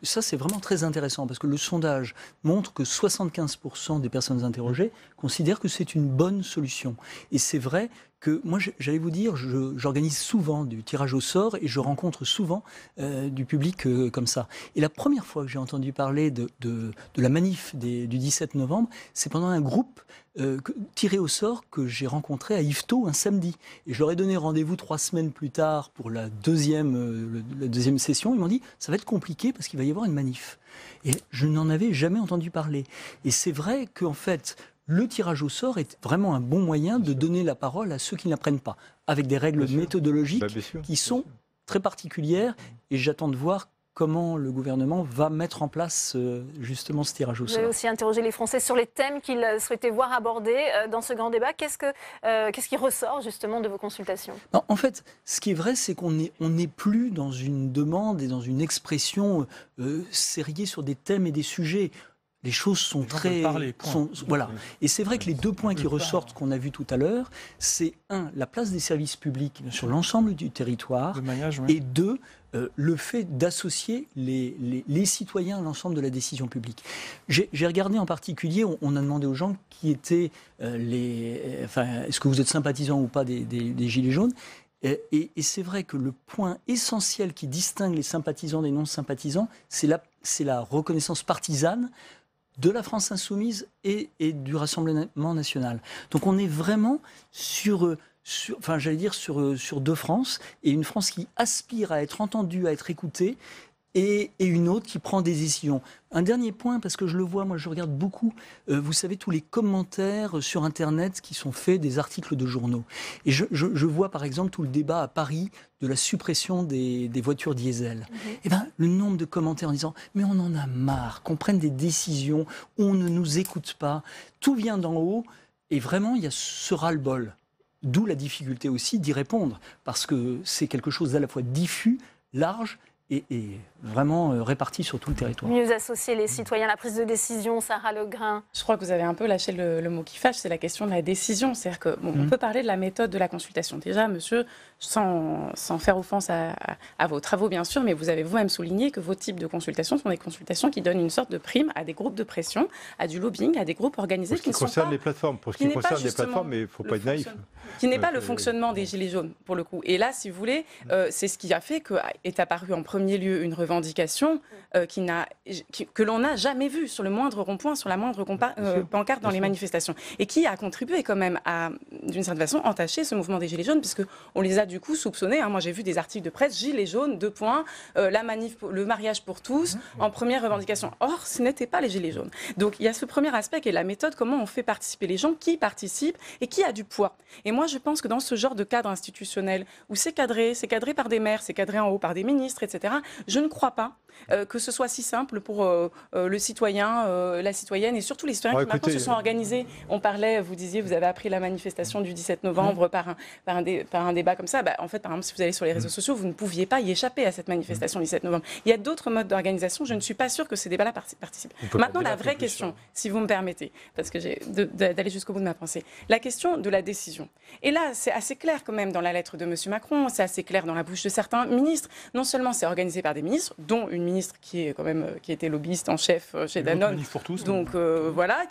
ça, c'est vraiment très intéressant parce que le sondage montre que 75% des personnes interrogées considèrent que c'est une bonne solution. Et c'est vrai que moi, j'allais vous dire, j'organise souvent du tirage au sort et je rencontre souvent du public comme ça. Et la première fois que j'ai entendu parler de la manif du 17 novembre, c'est pendant un groupe tiré au sort que j'ai rencontré à Yvetot un samedi. Et je leur ai donné rendez-vous 3 semaines plus tard pour la deuxième session. Ils m'ont dit, ça va être compliqué parce qu'il va y avoir une manif. Et je n'en avais jamais entendu parler. Et c'est vrai qu'en fait, le tirage au sort est vraiment un bon moyen de donner la parole à ceux qui ne l'apprennent pas, avec des règles méthodologiques qui sont très particulières. Et j'attends de voir comment le gouvernement va mettre en place justement ce tirage au sort. Vous avez aussi interrogé les Français sur les thèmes qu'ils souhaitaient voir abordés dans ce grand débat. Qu'est-ce qui ressort justement de vos consultations? Non, en fait, ce qui est vrai, c'est qu'on n'est plus dans une demande et dans une expression serrée sur des thèmes et des sujets. Les choses sont très... voilà. Et c'est vrai que les 2 points qui ressortent, qu'on a vus tout à l'heure, c'est 1, la place des services publics sur l'ensemble du territoire, et 2, le fait d'associer les citoyens à l'ensemble de la décision publique. J'ai regardé en particulier, on a demandé aux gens qui étaient est-ce que vous êtes sympathisant ou pas des Gilets jaunes. Et c'est vrai que le point essentiel qui distingue les sympathisants des non-sympathisants, c'est la reconnaissance partisane de la France insoumise et du Rassemblement national. Donc on est vraiment sur 2 France, et une France qui aspire à être entendue, à être écoutée, et une autre qui prend des décisions. Un dernier point, parce que je le vois, moi je regarde beaucoup, vous savez, tous les commentaires sur Internet qui sont faits des articles de journaux. Et je vois par exemple tout le débat à Paris de la suppression des voitures diesel. Eh ben, le nombre de commentaires en disant « mais on en a marre, qu'on prenne des décisions, on ne nous écoute pas, tout vient d'en haut », et vraiment il y a ce ras-le-bol. D'où la difficulté aussi d'y répondre, parce que c'est quelque chose d'à la fois diffus, large, et vraiment répartis sur tout le territoire. Mieux associer les citoyens à la prise de décision, Sarah Legrain. Je crois que vous avez un peu lâché le mot qui fâche, c'est la question de la décision. C'est-à-dire que on peut parler de la méthode de la consultation. Déjà, monsieur, sans faire offense à vos travaux, bien sûr, mais vous avez vous-même souligné que vos types de consultations sont des consultations qui donnent une sorte de prime à des groupes de pression, à du lobbying, à des groupes organisés qui concernent les plateformes. Pour ce qui concerne les plateformes, mais il ne faut pas être naïf. Qui n'est pas le fonctionnement des Gilets jaunes, pour le coup. Et là, si vous voulez, c'est ce qui a fait qu'est apparu en premier lieu une revendication que l'on n'a jamais vue sur le moindre rond-point, sur la moindre pancarte dans les manifestations. Et qui a contribué quand même à, d'une certaine façon, entacher ce mouvement des Gilets jaunes, puisqu'on les a du coup soupçonnés. Moi, j'ai vu des articles de presse, Gilets jaunes, 2 points, le mariage pour tous, en première revendication. Or, ce n'était pas les Gilets jaunes. Donc, il y a ce premier aspect qui est la méthode, comment on fait participer les gens, qui participent et qui a du poids. Et moi, je pense que dans ce genre de cadre institutionnel, où c'est cadré par des maires, c'est cadré en haut par des ministres, etc., je ne crois pas que ce soit si simple pour le citoyen, la citoyenne et surtout les citoyens qui maintenant se sont organisés. On parlait, vous disiez, vous avez appris la manifestation du 17 novembre par un débat comme ça. En fait, par exemple, si vous allez sur les réseaux sociaux, vous ne pouviez pas y échapper à cette manifestation du 17 novembre. Il y a d'autres modes d'organisation. Je ne suis pas sûre que ces débats-là participent. Maintenant, la vraie question, si vous me permettez, parce que j'ai d'aller jusqu'au bout de ma pensée, la question de la décision. Et là, c'est assez clair quand même dans la lettre de M. Macron, c'est assez clair dans la bouche de certains ministres. Non seulement c'est organisé par des ministres, dont une ministre qui est quand même qui était lobbyiste en chef chez Danone. Pour tous, donc voilà,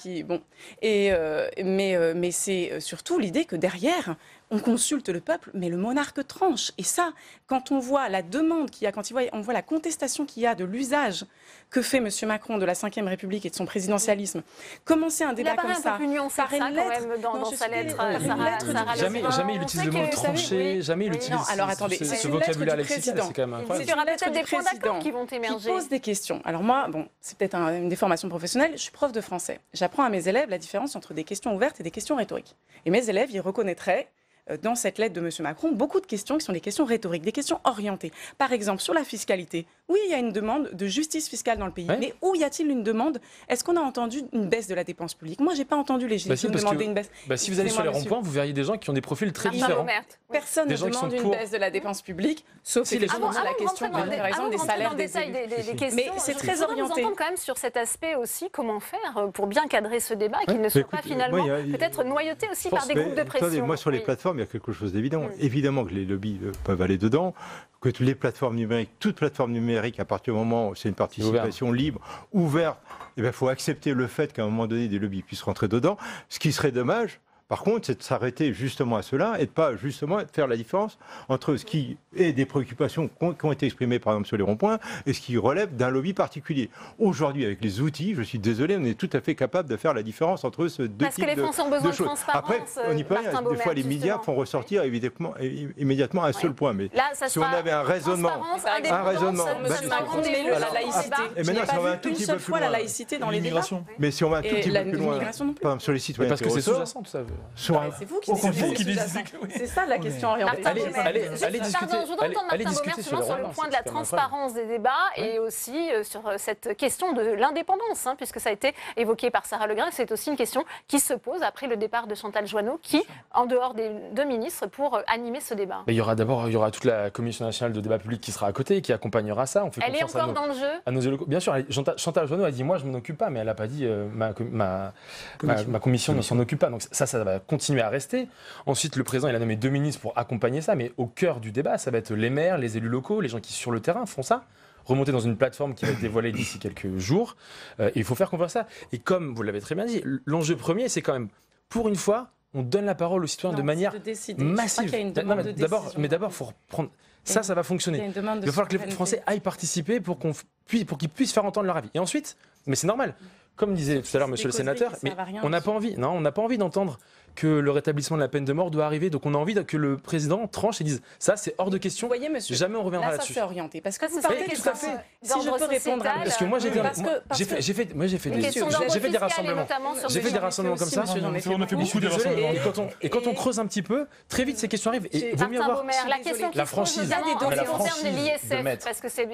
mais c'est surtout l'idée que derrière on consulte le peuple, mais le monarque tranche. Et ça, quand on voit la demande qu'il y a, on voit la contestation qu'il y a de l'usage que fait M. Macron de la Ve République et de son présidentialisme, commencer un débat comme ça, par une lettre, dans sa lettre, jamais il utilise le mot tranché, jamais il utilise alors attendez, ce vocabulaire lexical, c'est quand même incroyable. Il y aura peut-être des points d'accord qui vont émerger. Qui pose des questions. Alors moi, c'est peut-être une déformation professionnelle, je suis prof de français. J'apprends à mes élèves la différence entre des questions ouvertes et des questions rhétoriques. Et mes élèves, ils reconnaîtraient dans cette lettre de M. Macron, beaucoup de questions qui sont des questions rhétoriques, des questions orientées. Par exemple, sur la fiscalité, oui, il y a une demande de justice fiscale dans le pays, mais où y a-t-il une demande? Est-ce qu'on a entendu une baisse de la dépense publique? Moi, j'ai pas entendu les Gilets jaunes demander une baisse. Si vous allez sur les ronds-points, vous verriez des gens qui ont des profils très différents. Personne ne demande une baisse de la dépense publique, sauf si la question, par exemple, des salaires des élus. Mais c'est très orienté. Vous entendre quand même sur cet aspect aussi, comment faire pour bien cadrer ce débat, qu'il ne soit pas finalement peut-être noyauté aussi par des groupes de pression. Moi, sur les plateformes, il y a quelque chose d'évident. Évidemment que les lobbies peuvent aller dedans, que les plateformes numériques, toute plateforme numérique, à partir du moment où c'est une participation libre, ouverte, il faut accepter le fait qu'à un moment donné, des lobbies puissent rentrer dedans. Ce qui serait dommage, par contre, c'est de s'arrêter justement à cela et de pas justement faire la différence entre ce qui est des préoccupations qui ont été exprimées par exemple sur les ronds-points et ce qui relève d'un lobby particulier. Aujourd'hui, avec les outils, je suis désolé, on est tout à fait capable de faire la différence entre ce deux types de choses. Parce que les Français ont besoin de transparence. Après, on n'y peut rien. Des fois, les médias font ressortir immédiatement un seul point. Mais là, si on avait un raisonnement, la laïcité. Et maintenant, si on va un tout petit peu plus loin, la laïcité dans les débats. Mais si on va un tout petit peu plus loin, par exemple sur les citoyens, parce que c'est sous-jacent tout ça. C'est vous qui décidez. C'est ça la question orientée. Allez discuter. Je voudrais entendre Martin Baumer justement sur le point de la transparence des débats et aussi sur cette question de l'indépendance, puisque ça a été évoqué par Sarah Le Grain. C'est aussi une question qui se pose après le départ de Chantal Joanneau, qui, en dehors des deux ministres, pour animer ce débat. Mais il y aura toute la Commission nationale de débat public qui sera à côté, qui accompagnera ça. On fait Elle est encore dans le jeu. À nos élus locaux. Bien sûr, Chantal Joanneau a dit moi je m'en occupe pas, mais elle n'a pas dit ma commission ne s'en occupe pas. Donc ça va continuer à rester. Ensuite, le président il a nommé 2 ministres pour accompagner ça, mais au cœur du débat, ça va être les maires, les élus locaux, les gens qui sur le terrain font ça. Remonter dans une plateforme qui va être dévoilée d'ici quelques jours. Et il faut faire confiance à ça. Et comme vous l'avez très bien dit, l'enjeu premier, c'est quand même, pour une fois, on donne la parole aux citoyens de manière massive. D'abord, il faut reprendre. Ça va fonctionner. Il va falloir que les Français aillent participer pour qu'ils puissent faire entendre leur avis. Et ensuite, mais c'est normal, comme disait tout à l'heure monsieur le sénateur, mais on n'a pas envie d'entendre que le rétablissement de la peine de mort doit arriver. Donc on a envie que le président tranche et dise ça c'est hors de question. Vous voyez, monsieur, jamais on reviendra là-dessus. Ça c'est orienté parce que vous parlez tout à fait. Si je peux répondre à parce que moi j'ai fait des rassemblements. J'ai fait des rassemblements comme ça. On a fait beaucoup de rassemblements. Et quand on creuse un petit peu, très vite ces questions arrivent. Et vaut mieux avoir la franchise. La franchise de l'ISF parce que c'est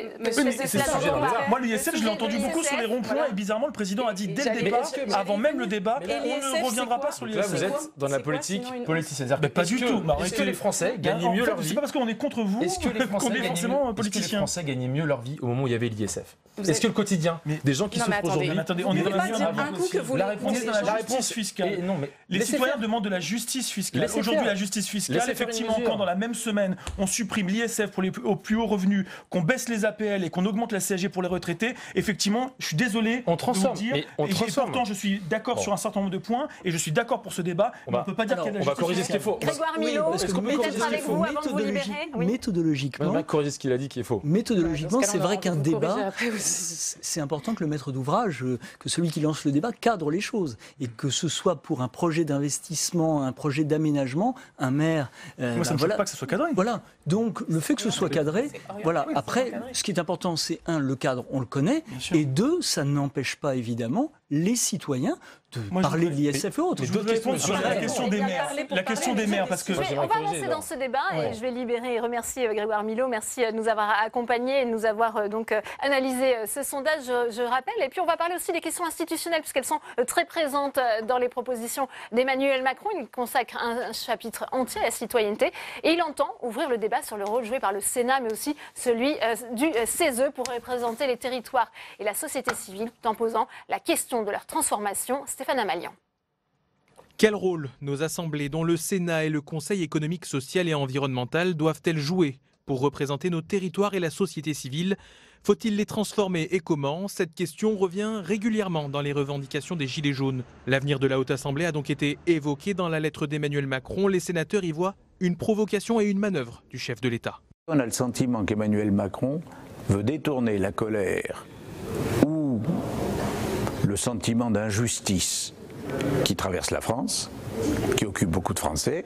moi l'ISF je l'ai entendu beaucoup sur les ronds-points et bizarrement le président a dit dès le départ, avant même le débat, on ne reviendra pas sur l'ISF. Dans la politique politicienne. Pas du tout. Est-ce que les Français gagnaient mieux leur vie? C'est pas parce qu'on est contre vous qu'on est forcément politiciens. Est-ce que les Français gagnaient mieux leur vie au moment où il y avait l'ISF? Est-ce que le quotidien des gens qui souffrent aujourd'hui... Attendez, on est dans la justice fiscale. Les citoyens demandent de la justice fiscale. Aujourd'hui, la justice fiscale, effectivement, quand dans la même semaine, on supprime l'ISF pour les plus hauts revenus, qu'on baisse les APL et qu'on augmente la CSG pour les retraités, effectivement, je suis désolé de vous dire, et pourtant je suis d'accord sur un certain nombre de points, et je suis d'accord pour ce débat, mais on ne peut pas dire qu'il y a de la justice fiscale. On va corriger ce qui est faux. Grégoire Milot, peut-être avec vous avant de vous libérer. Méthodologiquement, on va corriger ce qu'il a dit qui est faux. Méthodologiquement, c'est vrai qu'un débat, c'est important que le maître d'ouvrage, que celui qui lance le débat, cadre les choses. Et que ce soit pour un projet d'investissement, un projet d'aménagement, un maire... Moi, ça ne me choque pas que ce soit cadré. Voilà. Donc, le fait que ce soit cadré, voilà. Après, ce qui est important, c'est le cadre, on le connaît. Et 2, ça n'empêche pas, évidemment, les citoyens de parler de l'ISF et autres. Je voudrais répondre sur la question des maires. La question des maires, parce que... On va avancer dans ce débat et je vais libérer et remercier Grégoire Milot. Merci de nous avoir accompagnés et de nous avoir donc analysé ce sondage, je rappelle. Et puis on va parler aussi des questions institutionnelles, puisqu'elles sont très présentes dans les propositions d'Emmanuel Macron. Il consacre un chapitre entier à la citoyenneté et il entend ouvrir le débat sur le rôle joué par le Sénat, mais aussi celui du CESE pour représenter les territoires et la société civile, tout en posant la question de leur transformation. Stéphane Amalian. Quel rôle nos assemblées, dont le Sénat et le Conseil économique, social et environnemental, doivent-elles jouer pour représenter nos territoires et la société civile? Faut-il les transformer et comment? Cette question revient régulièrement dans les revendications des Gilets jaunes. L'avenir de la Haute Assemblée a donc été évoqué dans la lettre d'Emmanuel Macron. Les sénateurs y voient une provocation et une manœuvre du chef de l'État. On a le sentiment qu'Emmanuel Macron veut détourner la colère ou le sentiment d'injustice qui traverse la France, qui occupe beaucoup de Français,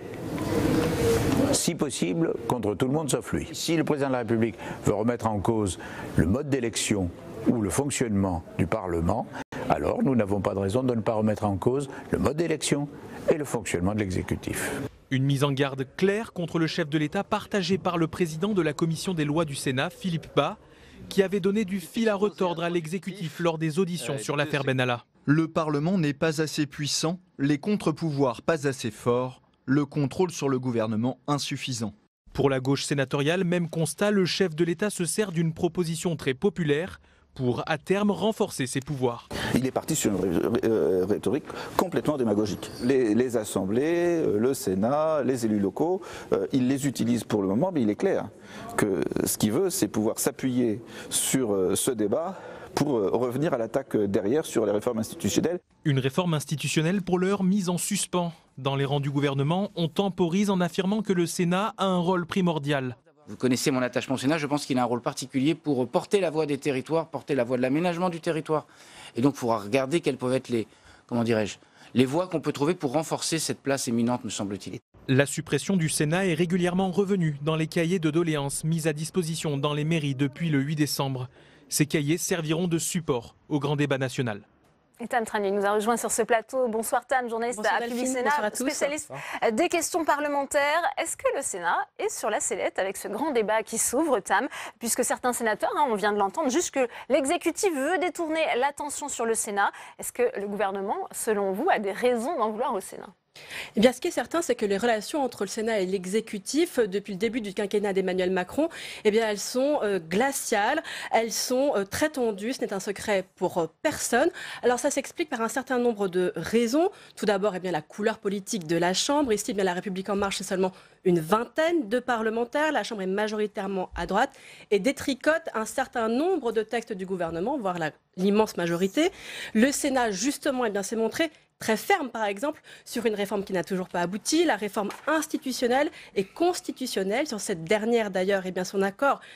si possible contre tout le monde sauf lui. Si le président de la République veut remettre en cause le mode d'élection ou le fonctionnement du Parlement, alors nous n'avons pas de raison de ne pas remettre en cause le mode d'élection et le fonctionnement de l'exécutif. Une mise en garde claire contre le chef de l'État partagée par le président de la commission des lois du Sénat, Philippe Bas, qui avait donné du fil à retordre à l'exécutif lors des auditions sur l'affaire Benalla. Le Parlement n'est pas assez puissant, les contre-pouvoirs pas assez forts, le contrôle sur le gouvernement insuffisant. Pour la gauche sénatoriale, même constat, le chef de l'État se sert d'une proposition très populaire pour, à terme, renforcer ses pouvoirs. Il est parti sur une rhétorique complètement démagogique. Les assemblées, le Sénat, les élus locaux, il les utilise pour le moment, mais il est clair que ce qu'il veut, c'est pouvoir s'appuyer sur ce débat pour revenir à l'attaque derrière sur les réformes institutionnelles. Une réforme institutionnelle pour l'heure mise en suspens. Dans les rangs du gouvernement, on temporise en affirmant que le Sénat a un rôle primordial. Vous connaissez mon attachement au Sénat, je pense qu'il a un rôle particulier pour porter la voix des territoires, porter la voix de l'aménagement du territoire. Et donc il faudra regarder quelles peuvent être les voies qu'on peut trouver pour renforcer cette place éminente, me semble-t-il. La suppression du Sénat est régulièrement revenue dans les cahiers de doléances mis à disposition dans les mairies depuis le 8 décembre. Ces cahiers serviront de support au grand débat national. Et Tam Trani nous a rejoint sur ce plateau. Bonsoir Tam, journaliste à Public Sénat, spécialiste des questions parlementaires. Est-ce que le Sénat est sur la sellette avec ce grand débat qui s'ouvre, Tam, puisque certains sénateurs, on vient de l'entendre, jugent que l'exécutif veut détourner l'attention sur le Sénat. Est-ce que le gouvernement, selon vous, a des raisons d'en vouloir au Sénat ? Eh bien, ce qui est certain, c'est que les relations entre le Sénat et l'exécutif, depuis le début du quinquennat d'Emmanuel Macron, eh bien, elles sont glaciales, elles sont très tendues. Ce n'est un secret pour personne. Alors, ça s'explique par un certain nombre de raisons. Tout d'abord, eh bien, la couleur politique de la Chambre. Ici, eh bien, la République en marche, c'est seulement une vingtaine de parlementaires. La Chambre est majoritairement à droite et détricote un certain nombre de textes du gouvernement, voire l'immense majorité. Le Sénat, justement, eh bien, s'est montré très ferme, par exemple, sur une réforme qui n'a toujours pas abouti, la réforme institutionnelle et constitutionnelle. Sur cette dernière, d'ailleurs, eh bien,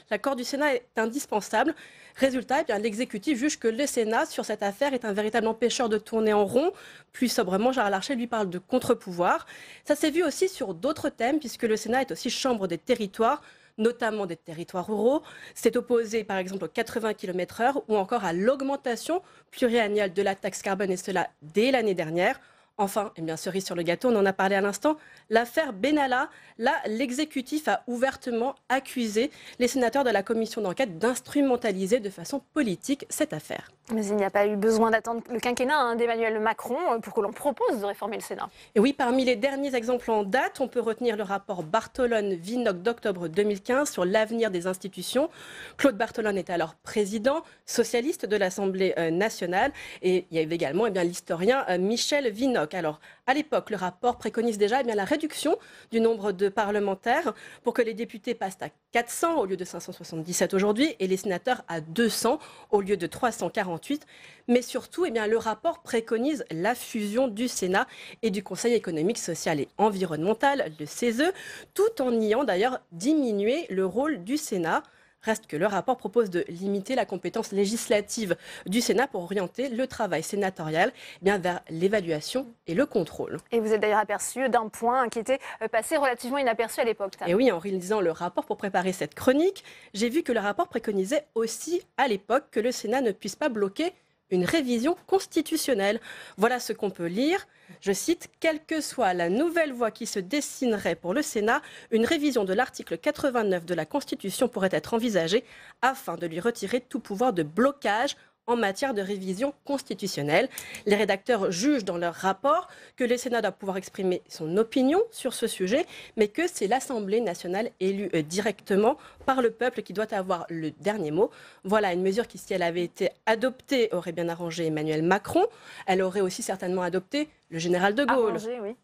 l'accord du Sénat est indispensable. Résultat, eh bien, l'exécutif juge que le Sénat, sur cette affaire, est un véritable empêcheur de tourner en rond. Plus sobrement, Gérard Larcher lui parle de contre-pouvoir. Ça s'est vu aussi sur d'autres thèmes, puisque le Sénat est aussi chambre des territoires, notamment des territoires ruraux. C'est opposé par exemple aux 80 km/h ou encore à l'augmentation pluriannuelle de la taxe carbone, et cela dès l'année dernière. Enfin, eh bien, cerise sur le gâteau, on en a parlé à l'instant, l'affaire Benalla. Là, l'exécutif a ouvertement accusé les sénateurs de la commission d'enquête d'instrumentaliser de façon politique cette affaire. Mais il n'y a pas eu besoin d'attendre le quinquennat d'Emmanuel Macron pour que l'on propose de réformer le Sénat. Et oui, parmi les derniers exemples en date, on peut retenir le rapport Bartolone-Vinocq d'octobre 2015 sur l'avenir des institutions. Claude Bartolone était alors président socialiste de l'Assemblée nationale, et il y avait également l'historien Michel Vinocq. Alors, à l'époque, le rapport préconise déjà la réduction du nombre de parlementaires pour que les députés passent à 400 au lieu de 577 aujourd'hui et les sénateurs à 200 au lieu de 348. Mais surtout, le rapport préconise la fusion du Sénat et du Conseil économique, social et environnemental, le CESE, tout en niant d'ailleurs diminuer le rôle du Sénat. Reste que le rapport propose de limiter la compétence législative du Sénat pour orienter le travail sénatorial vers l'évaluation et le contrôle. Et vous êtes d'ailleurs aperçu d'un point qui était passé relativement inaperçu à l'époque. Et oui, en réalisant le rapport pour préparer cette chronique, j'ai vu que le rapport préconisait aussi à l'époque que le Sénat ne puisse pas bloquer une révision constitutionnelle. Voilà ce qu'on peut lire. Je cite, « Quelle que soit la nouvelle voie qui se dessinerait pour le Sénat, une révision de l'article 89 de la Constitution pourrait être envisagée afin de lui retirer tout pouvoir de blocage en matière de révision constitutionnelle. » Les rédacteurs jugent dans leur rapport que le Sénat doit pouvoir exprimer son opinion sur ce sujet, mais que c'est l'Assemblée nationale élue directement par le peuple qui doit avoir le dernier mot. Voilà une mesure qui, si elle avait été adoptée, aurait bien arrangé Emmanuel Macron. Elle aurait aussi certainement adopté le général de Gaulle, arrangé, oui.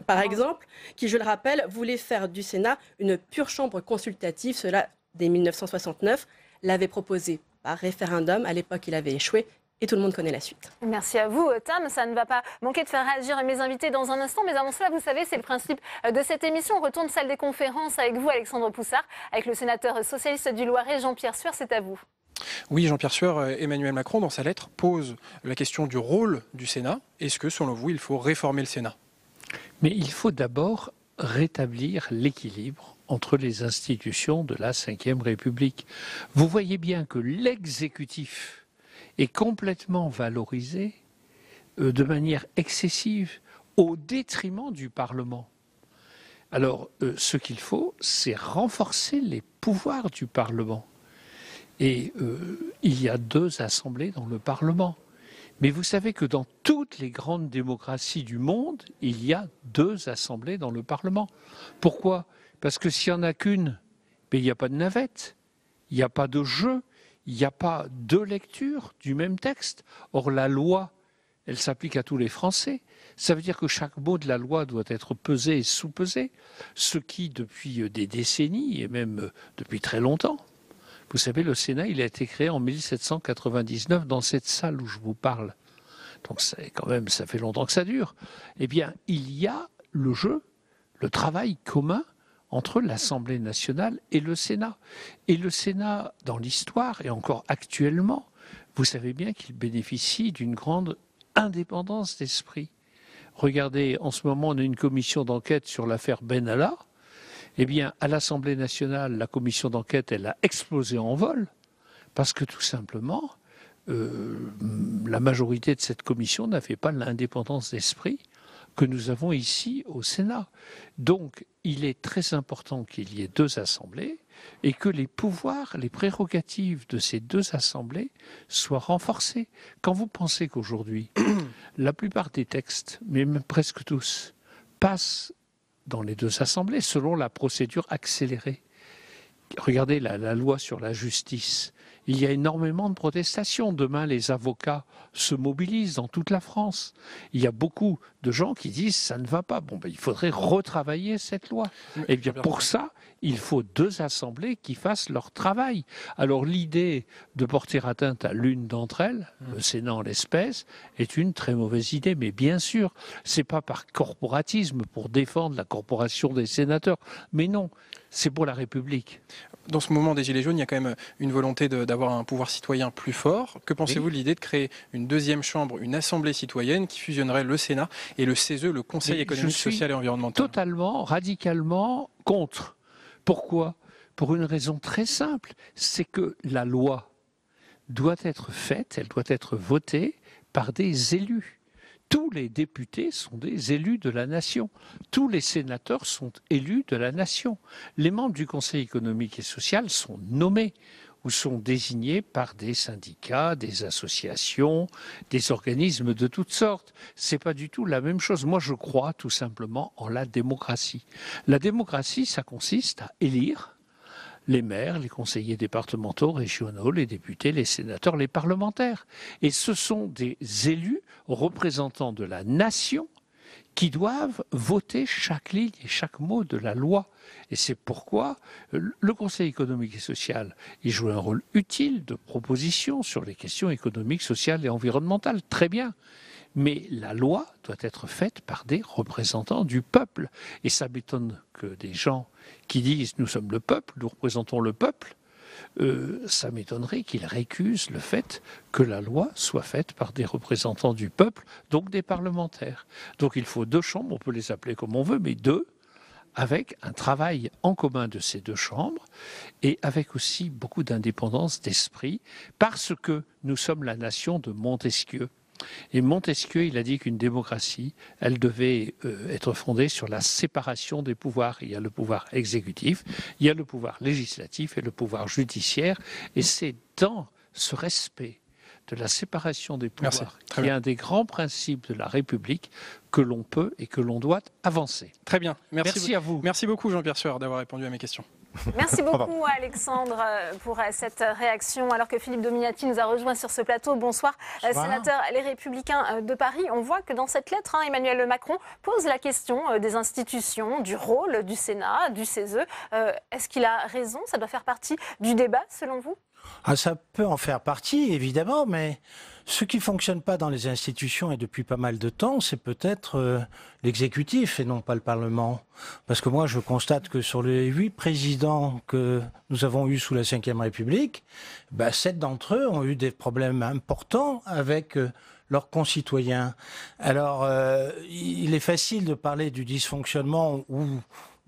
par exemple, qui, je le rappelle, voulait faire du Sénat une pure chambre consultative, cela dès 1969, l'avait proposé par référendum. À l'époque, il avait échoué et tout le monde connaît la suite. Merci à vous, Tam. Ça ne va pas manquer de faire réagir mes invités dans un instant. Mais avant cela, vous savez, c'est le principe de cette émission. On retourne salle des conférences avec vous, Alexandre Poussard, avec le sénateur socialiste du Loiret, Jean-Pierre Sueur. C'est à vous. Oui, Jean-Pierre Sueur, Emmanuel Macron, dans sa lettre, pose la question du rôle du Sénat. Est-ce que, selon vous, il faut réformer le Sénat ? Mais il faut d'abord rétablir l'équilibre entre les institutions de la Ve République. Vous voyez bien que l'exécutif est complètement valorisé de manière excessive au détriment du Parlement. Alors, ce qu'il faut, c'est renforcer les pouvoirs du Parlement. Et il y a 2 assemblées dans le Parlement. Mais vous savez que dans toutes les grandes démocraties du monde, il y a 2 assemblées dans le Parlement. Pourquoi ? Parce que s'il n'y en a qu'une, il n'y a pas de navette, il n'y a pas de jeu, il n'y a pas 2 lectures du même texte. Or, la loi, elle s'applique à tous les Français. Ça veut dire que chaque mot de la loi doit être pesé et sous-pesé, ce qui, depuis des décennies, et même depuis très longtemps, vous savez, le Sénat, il a été créé en 1799 dans cette salle où je vous parle. Donc, quand même, ça fait longtemps que ça dure. Eh bien, il y a le jeu, le travail commun entre l'Assemblée nationale et le Sénat. Et le Sénat, dans l'histoire, et encore actuellement, vous savez bien qu'il bénéficie d'une grande indépendance d'esprit. Regardez, en ce moment, on a une commission d'enquête sur l'affaire Benalla. Eh bien, à l'Assemblée nationale, la commission d'enquête, elle a explosé en vol, parce que tout simplement, la majorité de cette commission n'avait pas l'indépendance d'esprit que nous avons ici au Sénat. Donc, il est très important qu'il y ait deux assemblées et que les pouvoirs, les prérogatives de ces deux assemblées soient renforcés. Quand vous pensez qu'aujourd'hui, la plupart des textes, mais même presque tous, passent dans les deux assemblées selon la procédure accélérée. Regardez la loi sur la justice. Il y a énormément de protestations. Demain, les avocats se mobilisent dans toute la France. Il y a beaucoup de gens qui disent ça ne va pas. Bon, il faudrait retravailler cette loi. Eh bien, pour ça, il faut deux assemblées qui fassent leur travail. Alors, l'idée de porter atteinte à l'une d'entre elles, le Sénat en l'espèce, est une très mauvaise idée. Mais bien sûr, c'est pas par corporatisme pour défendre la corporation des sénateurs. Mais non, c'est pour la République. Dans ce moment des Gilets jaunes, il y a quand même une volonté d'avoir un pouvoir citoyen plus fort. Que pensez-vous de l'idée de créer une deuxième chambre, une assemblée citoyenne qui fusionnerait le Sénat et le CESE, le Conseil économique, social et environnemental? Totalement, radicalement contre. Pourquoi? Pour une raison très simple, c'est que la loi doit être faite, elle doit être votée par des élus. Tous les députés sont des élus de la nation. Tous les sénateurs sont élus de la nation. Les membres du Conseil économique et social sont nommés ou sont désignés par des syndicats, des associations, des organismes de toutes sortes. C'est pas du tout la même chose. Moi, je crois tout simplement en la démocratie. La démocratie, ça consiste à élire les maires, les conseillers départementaux, régionaux, les députés, les sénateurs, les parlementaires. Et ce sont des élus représentants de la nation qui doivent voter chaque ligne et chaque mot de la loi. Et c'est pourquoi le Conseil économique et social y joue un rôle utile de proposition sur les questions économiques, sociales et environnementales. Très bien. Mais la loi doit être faite par des représentants du peuple. Et ça m'étonne que des gens qui disent « nous sommes le peuple, nous représentons le peuple », ça m'étonnerait qu'ils récusent le fait que la loi soit faite par des représentants du peuple, donc des parlementaires. Donc il faut deux chambres, on peut les appeler comme on veut, mais deux, avec un travail en commun de ces deux chambres et avec aussi beaucoup d'indépendance d'esprit, parce que nous sommes la nation de Montesquieu. Et Montesquieu, il a dit qu'une démocratie, elle devait être fondée sur la séparation des pouvoirs. Il y a le pouvoir exécutif, il y a le pouvoir législatif et le pouvoir judiciaire. Et c'est dans ce respect de la séparation des pouvoirs qui est un des grands principes de la République que l'on peut et que l'on doit avancer. Très bien. Merci à vous. Merci beaucoup Jean-Pierre Sueur d'avoir répondu à mes questions. Merci beaucoup Alexandre pour cette réaction. Alors que Philippe Dominati nous a rejoint sur ce plateau. Bonsoir, sénateur Les Républicains de Paris. On voit que dans cette lettre, Emmanuel Macron pose la question des institutions, du rôle du Sénat, du CESE. Est-ce qu'il a raison? Ça doit faire partie du débat selon vous? Ça peut en faire partie, évidemment, mais ce qui ne fonctionne pas dans les institutions et depuis pas mal de temps, c'est peut-être l'exécutif et non pas le Parlement. Parce que moi, je constate que sur les 8 présidents que nous avons eus sous la Ve République, 7 d'entre eux ont eu des problèmes importants avec leurs concitoyens. Alors, il est facile de parler du dysfonctionnement ou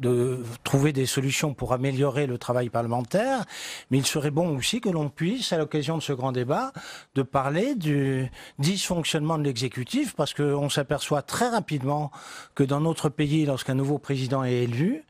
de trouver des solutions pour améliorer le travail parlementaire, mais il serait bon aussi que l'on puisse, à l'occasion de ce grand débat, de parler du dysfonctionnement de l'exécutif, parce qu'on s'aperçoit très rapidement que dans notre pays, lorsqu'un nouveau président est élu,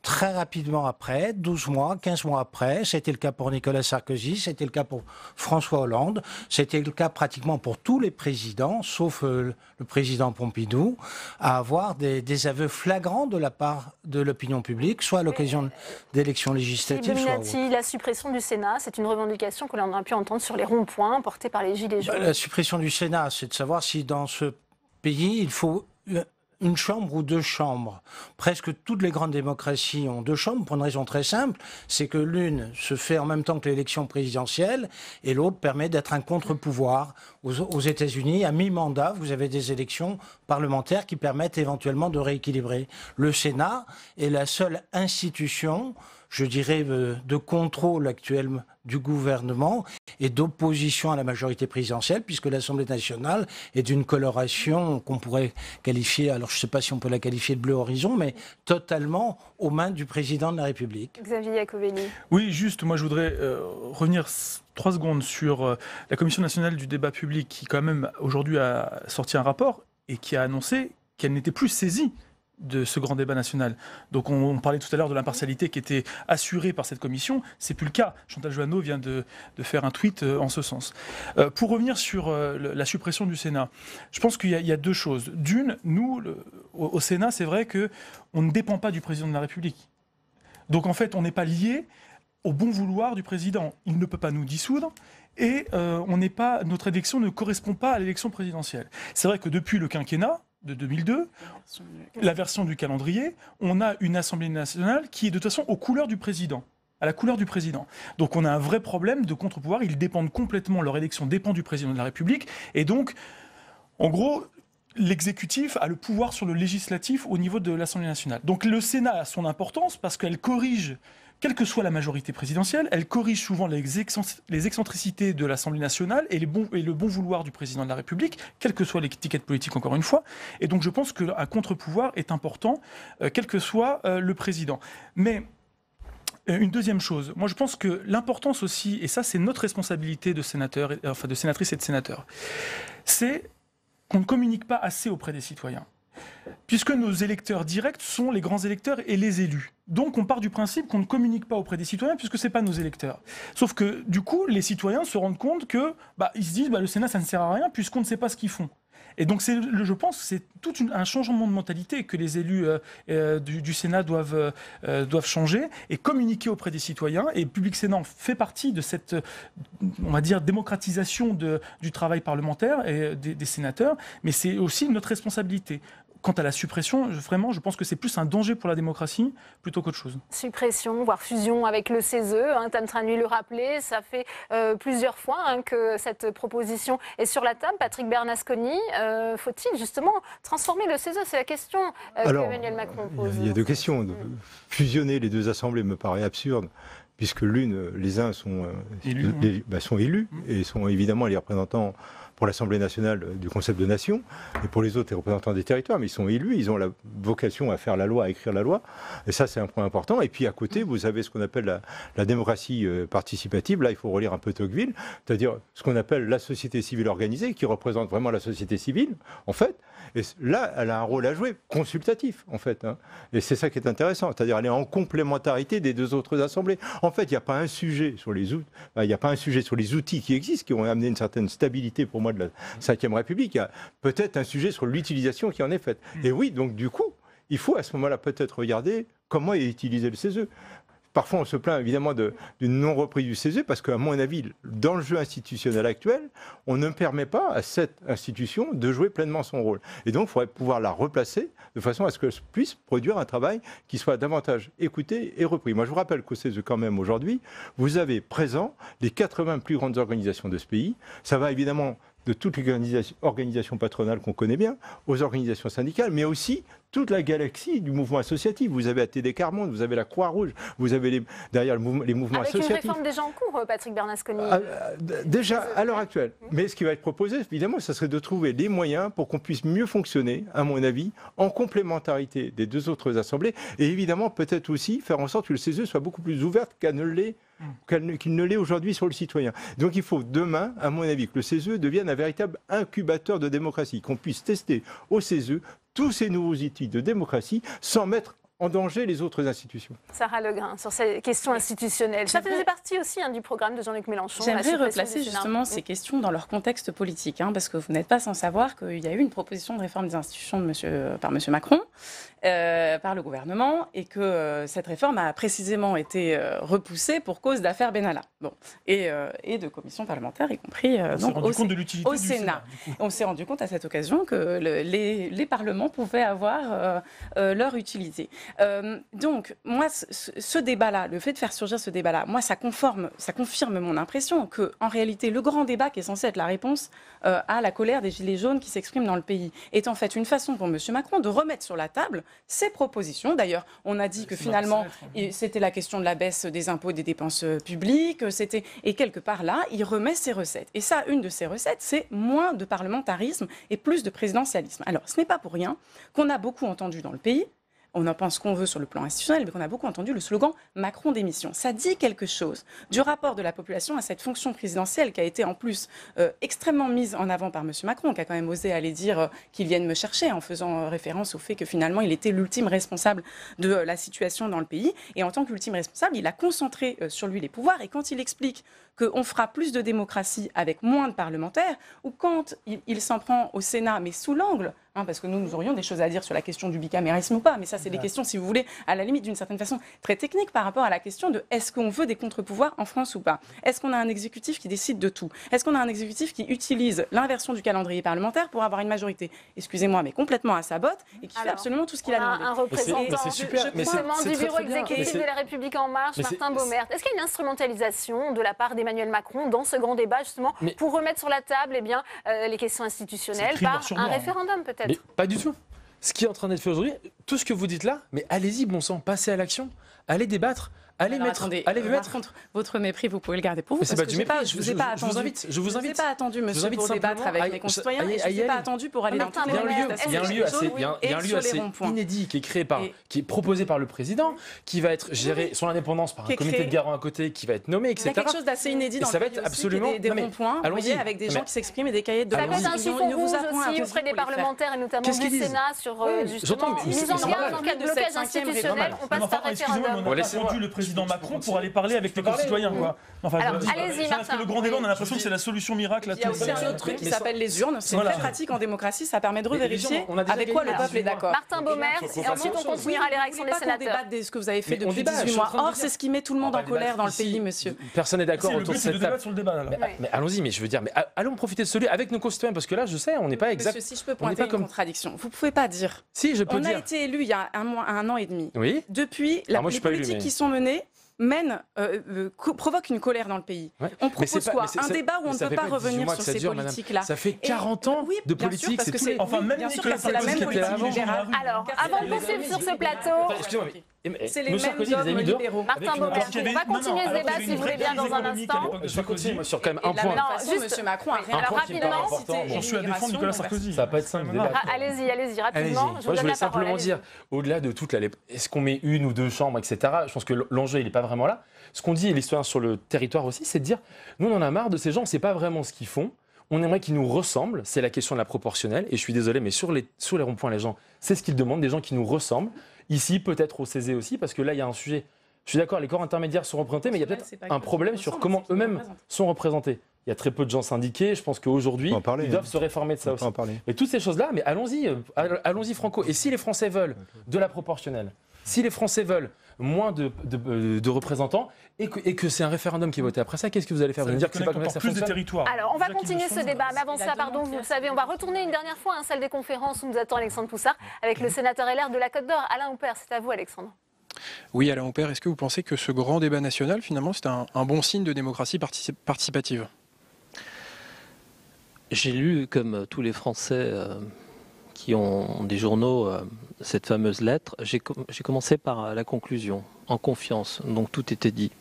très rapidement après, 12 mois, 15 mois après, c'était le cas pour Nicolas Sarkozy, c'était le cas pour François Hollande, c'était le cas pratiquement pour tous les présidents, sauf le président Pompidou, à avoir des aveux flagrants de la part de l'opinion publique, soit à l'occasion d'élections législatives, soit la suppression du Sénat, c'est une revendication que l'on a pu entendre sur les ronds-points portés par les Gilets jaunes. La suppression du Sénat, c'est de savoir si dans ce pays, il faut une chambre ou deux chambres. Presque toutes les grandes démocraties ont deux chambres pour une raison très simple, c'est que l'une se fait en même temps que l'élection présidentielle et l'autre permet d'être un contre-pouvoir. Aux États-Unis, à mi-mandat, vous avez des élections parlementaires qui permettent éventuellement de rééquilibrer. Le Sénat est la seule institution, je dirais, de contrôle actuel du gouvernement et d'opposition à la majorité présidentielle, puisque l'Assemblée nationale est d'une coloration qu'on pourrait qualifier, alors je ne sais pas si on peut la qualifier de bleu horizon, mais totalement aux mains du président de la République. Xavier Iacovelli. Oui, juste, moi je voudrais revenir 3 secondes sur la Commission nationale du débat public qui quand même aujourd'hui a sorti un rapport et qui a annoncé qu'elle n'était plus saisie de ce grand débat national. Donc on parlait tout à l'heure de l'impartialité qui était assurée par cette commission, c'est plus le cas. Chantal Joanneau vient de faire un tweet en ce sens. Pour revenir sur la suppression du Sénat, je pense qu'il y a 2 choses. D'une, nous, au Sénat, c'est vrai qu'on ne dépend pas du président de la République. Donc en fait, on n'est pas lié au bon vouloir du président. Il ne peut pas nous dissoudre et notre élection ne correspond pas à l'élection présidentielle. C'est vrai que depuis le quinquennat de 2002, la version du calendrier, on a une Assemblée nationale qui est de toute façon aux couleurs du président, à la couleur du président. Donc on a un vrai problème de contre-pouvoir, ils dépendent complètement, leur élection dépend du président de la République, et donc, en gros, l'exécutif a le pouvoir sur le législatif au niveau de l'Assemblée nationale. Donc le Sénat a son importance parce qu'elle corrige, quelle que soit la majorité présidentielle, elle corrige souvent les excentricités de l'Assemblée nationale et le bon vouloir du président de la République, quelle que soit l'étiquette politique, encore une fois. Et donc je pense qu'un contre-pouvoir est important, quel que soit le président. Mais une deuxième chose, moi je pense que l'importance aussi, et ça c'est notre responsabilité de sénateurs, enfin de sénatrices et de sénateurs, c'est qu'on ne communique pas assez auprès des citoyens. Puisque nos électeurs directs sont les grands électeurs et les élus. Donc on part du principe qu'on ne communique pas auprès des citoyens puisque ce n'est pas nos électeurs. Sauf que du coup, les citoyens se rendent compte que ils se disent le Sénat ça ne sert à rien puisqu'on ne sait pas ce qu'ils font. Et donc je pense que c'est tout un changement de mentalité que les élus du Sénat doivent changer et communiquer auprès des citoyens. Et Public Sénat fait partie de cette, on va dire, démocratisation du travail parlementaire et des sénateurs, mais c'est aussi notre responsabilité. Quant à la suppression, vraiment, je pense que c'est plus un danger pour la démocratie plutôt qu'autre chose. Suppression, voire fusion avec le CESE, Tam Tranuy le rappelait, ça fait plusieurs fois que cette proposition est sur la table. Patrick Bernasconi, faut-il justement transformer le CESE? C'est la question qu'Emmanuel Macron pose. Il y a 2 questions. Fusionner les 2 assemblées me paraît absurde, puisque les uns sont élus et sont évidemment les représentants pour l'Assemblée nationale du concept de nation, et pour les autres, les représentants des territoires, mais ils sont élus, ils ont la vocation à faire la loi, à écrire la loi, et ça c'est un point important. Et puis à côté, vous avez ce qu'on appelle la démocratie participative, là il faut relire un peu Tocqueville, c'est-à-dire ce qu'on appelle la société civile organisée, qui représente vraiment la société civile, en fait, et là elle a un rôle à jouer, consultatif, en fait, et c'est ça qui est intéressant, c'est-à-dire elle est en complémentarité des 2 autres assemblées. En fait, il n'y a pas un sujet sur les outils qui existent, qui ont amené une certaine stabilité pour moi de la Ve République. Il y a peut-être un sujet sur l'utilisation qui en est faite. Et oui, donc du coup, il faut à ce moment-là peut-être regarder comment est utilisé le CESE. Parfois, on se plaint évidemment d'une non-reprise du CESE parce qu'à mon avis, dans le jeu institutionnel actuel, on ne permet pas à cette institution de jouer pleinement son rôle. Et donc, il faudrait pouvoir la replacer de façon à ce qu'elle puisse produire un travail qui soit davantage écouté et repris. Moi, je vous rappelle qu'au CESE, quand même, aujourd'hui, vous avez présent les 80 plus grandes organisations de ce pays. Ça va évidemment de toutes les organisations patronales qu'on connaît bien, aux organisations syndicales, mais aussi toute la galaxie du mouvement associatif. Vous avez ATD Quart Monde, vous avez la Croix-Rouge, vous avez derrière les mouvements associatifs. Avec une réforme déjà en cours, Patrick Bernasconi. Déjà, à l'heure actuelle. Mais ce qui va être proposé, évidemment, ce serait de trouver les moyens pour qu'on puisse mieux fonctionner, à mon avis, en complémentarité des 2 autres assemblées, et évidemment, peut-être aussi faire en sorte que le CESE soit beaucoup plus ouvert qu'il ne l'est aujourd'hui sur le citoyen. Donc il faut demain, à mon avis, que le CESE devienne un véritable incubateur de démocratie, qu'on puisse tester au CESE tous ces nouveaux outils de démocratie sans mettre en danger les autres institutions. Sarah Legrain, sur ces questions institutionnelles. Ça faisait partie aussi du programme de Jean-Luc Mélenchon. J'aimerais replacer justement ces questions dans leur contexte politique, parce que vous n'êtes pas sans savoir qu'il y a eu une proposition de réforme des institutions par M. Macron, par le gouvernement, et que cette réforme a précisément été repoussée pour cause d'affaires Benalla. Bon. Et de commissions parlementaires, y compris au Sénat. On s'est rendu compte à cette occasion que les parlements pouvaient avoir leur utilité. Donc, moi, ce débat-là, le fait de faire surgir ce débat-là, moi, ça confirme mon impression qu'en réalité, le grand débat qui est censé être la réponse à la colère des Gilets jaunes qui s'expriment dans le pays est en fait une façon pour M. Macron de remettre sur la table ses propositions. D'ailleurs, on a dit que finalement, c'était la question de la baisse des impôts et des dépenses publiques, et quelque part là, il remet ses recettes. Et ça, une de ses recettes, c'est moins de parlementarisme et plus de présidentialisme. Alors, ce n'est pas pour rien qu'on a beaucoup entendu dans le pays on en pense qu'on veut sur le plan institutionnel, mais qu'on a beaucoup entendu le slogan Macron démission. Ça dit quelque chose du rapport de la population à cette fonction présidentielle qui a été en plus extrêmement mise en avant par M. Macron, qui a quand même osé aller dire qu'il vienne me chercher en faisant référence au fait que finalement il était l'ultime responsable de la situation dans le pays. Et en tant qu'ultime responsable, il a concentré sur lui les pouvoirs. Et quand il explique qu'on fera plus de démocratie avec moins de parlementaires, ou quand il s'en prend au Sénat, mais sous l'angle, parce que nous aurions des choses à dire sur la question du bicamérisme ou pas, mais ça c'est des questions, si vous voulez, à la limite d'une certaine façon très techniques par rapport à la question de est-ce qu'on veut des contre-pouvoirs en France ou pas? Est-ce qu'on a un exécutif qui décide de tout? Est-ce qu'on a un exécutif qui utilise l'inversion du calendrier parlementaire pour avoir une majorité, excusez-moi, mais complètement à sa botte, et qui fait absolument tout ce qu'il a demandé? Un représentant du bureau très bien. exécutif de la République En Marche, Martin Baumert. Est-ce qu'il y a une instrumentalisation de la part d'Emmanuel Macron dans ce grand débat, justement, pour remettre sur la table les questions institutionnelles par un référendum, peut-être? Mais pas du tout. Ce qui est en train d'être fait aujourd'hui, tout ce que vous dites là, mais allez-y, bon sang, passez à l'action, allez débattre. Allez mettre. Par contre, votre mépris, vous pouvez le garder pour vous. C'est pas du mépris. Je vous ai pas attendu. Je vous invite. Je vous ai pas attendu, monsieur, pour débattre avec mes concitoyens. Je vous ai pas attendu pour aller dans toutes les manifestations. Il y a un lieu assez inédit qui est créé qui est proposé par le président, qui va être géré son indépendance par un comité de garant à côté, qui va être nommé, etc. Il y a quelque chose d'assez inédit dans le pays aussi, des ronds-points, avec des gens qui s'expriment et des cahiers de ça peut être un chiffon rouge aussi auprès des parlementaires et notamment du Sénat sur justement mise en garde en cas de blocage institutionnel. On passe par référendum. On a entendu le président Macron pour aller parler avec les concitoyens, quoi. Enfin, allez-y, Martin. Le grand débat, on a l'impression que c'est la solution miracle à tout. Il y a aussi un autre truc qui s'appelle les urnes. C'est très pratique en démocratie. Ça permet de revérifier avec quoi le peuple est d'accord. Martin Baumert, et ensuite on continuera les réactions des sénateurs. On débat de ce que vous avez fait depuis 18 mois. Or, c'est ce qui met tout le monde en colère dans le pays, monsieur. Personne n'est d'accord autour de cette table. Sur le débat, mais allons-y, mais je veux dire, mais allons profiter de celui avec nos concitoyens, parce que là, je sais, on n'est pas exact. Monsieur, si je peux pointer une contradiction, vous pouvez pas dire. Si, je peux dire. On a été élu il y a un an et demi. Oui. Depuis, les politiques qui sont menées provoque une colère dans le pays. On propose quoi? Un débat où on ne peut pas revenir sur ces politiques-là. Ça fait 40 ans de politique. Bien sûr que c'est la même politique libérale. Alors, avant de poursuivre sur ce plateau... Excusez-moi, c'est les mêmes hommes libéraux. Martin Baumert, on va continuer ce débat si vous voulez bien dans un instant. Je vais continuer moi, sur quand même un point. Monsieur Macron a rien rapidement. J'en suis à défendre Nicolas Sarkozy. Ça va pas être simple. Allez-y, rapidement. Je voulais simplement dire, au-delà de toute est-ce qu'on met une ou deux chambres, etc. Je pense que l'enjeu il n'est pas vraiment là. Ce qu'on dit, et l'histoire sur le territoire aussi, c'est de dire, nous on en a marre de ces gens, on ne sait pas vraiment ce qu'ils font. On aimerait qu'ils nous ressemblent, c'est la question de la proportionnelle. Et je suis désolé, mais sur les ronds-points, les gens, c'est ce qu'ils demandent, des gens qui nous ressemblent. Ici, peut-être au CESE aussi, parce que là, il y a un sujet. Je suis d'accord, les corps intermédiaires sont représentés, mais il y a peut-être un problème sur comment eux-mêmes sont représentés. Il y a très peu de gens syndiqués. Je pense qu'aujourd'hui, ils doivent se réformer de ça aussi. Et toutes ces choses-là, mais allons-y franco. Et si les Français veulent de la proportionnelle, si les Français veulent moins de représentants et que c'est un référendum qui est voté après ça, qu'est-ce que vous allez faire? Vous allez dire que c'est pas comme ça que ça fonctionne? Alors, on va continuer ce débat, mais avant ça, pardon, vous le savez, on va retourner une dernière fois à une salle des conférences où nous attend Alexandre Poussard avec le sénateur LR de la Côte d'Or, Alain Houpert. C'est à vous, Alexandre. Oui, Alain Houpert, est-ce que vous pensez que ce grand débat national, finalement, c'est un bon signe de démocratie participative? J'ai lu, comme tous les Français qui ont des journaux, cette fameuse lettre. J'ai commencé par la conclusion, en confiance, donc tout était dit.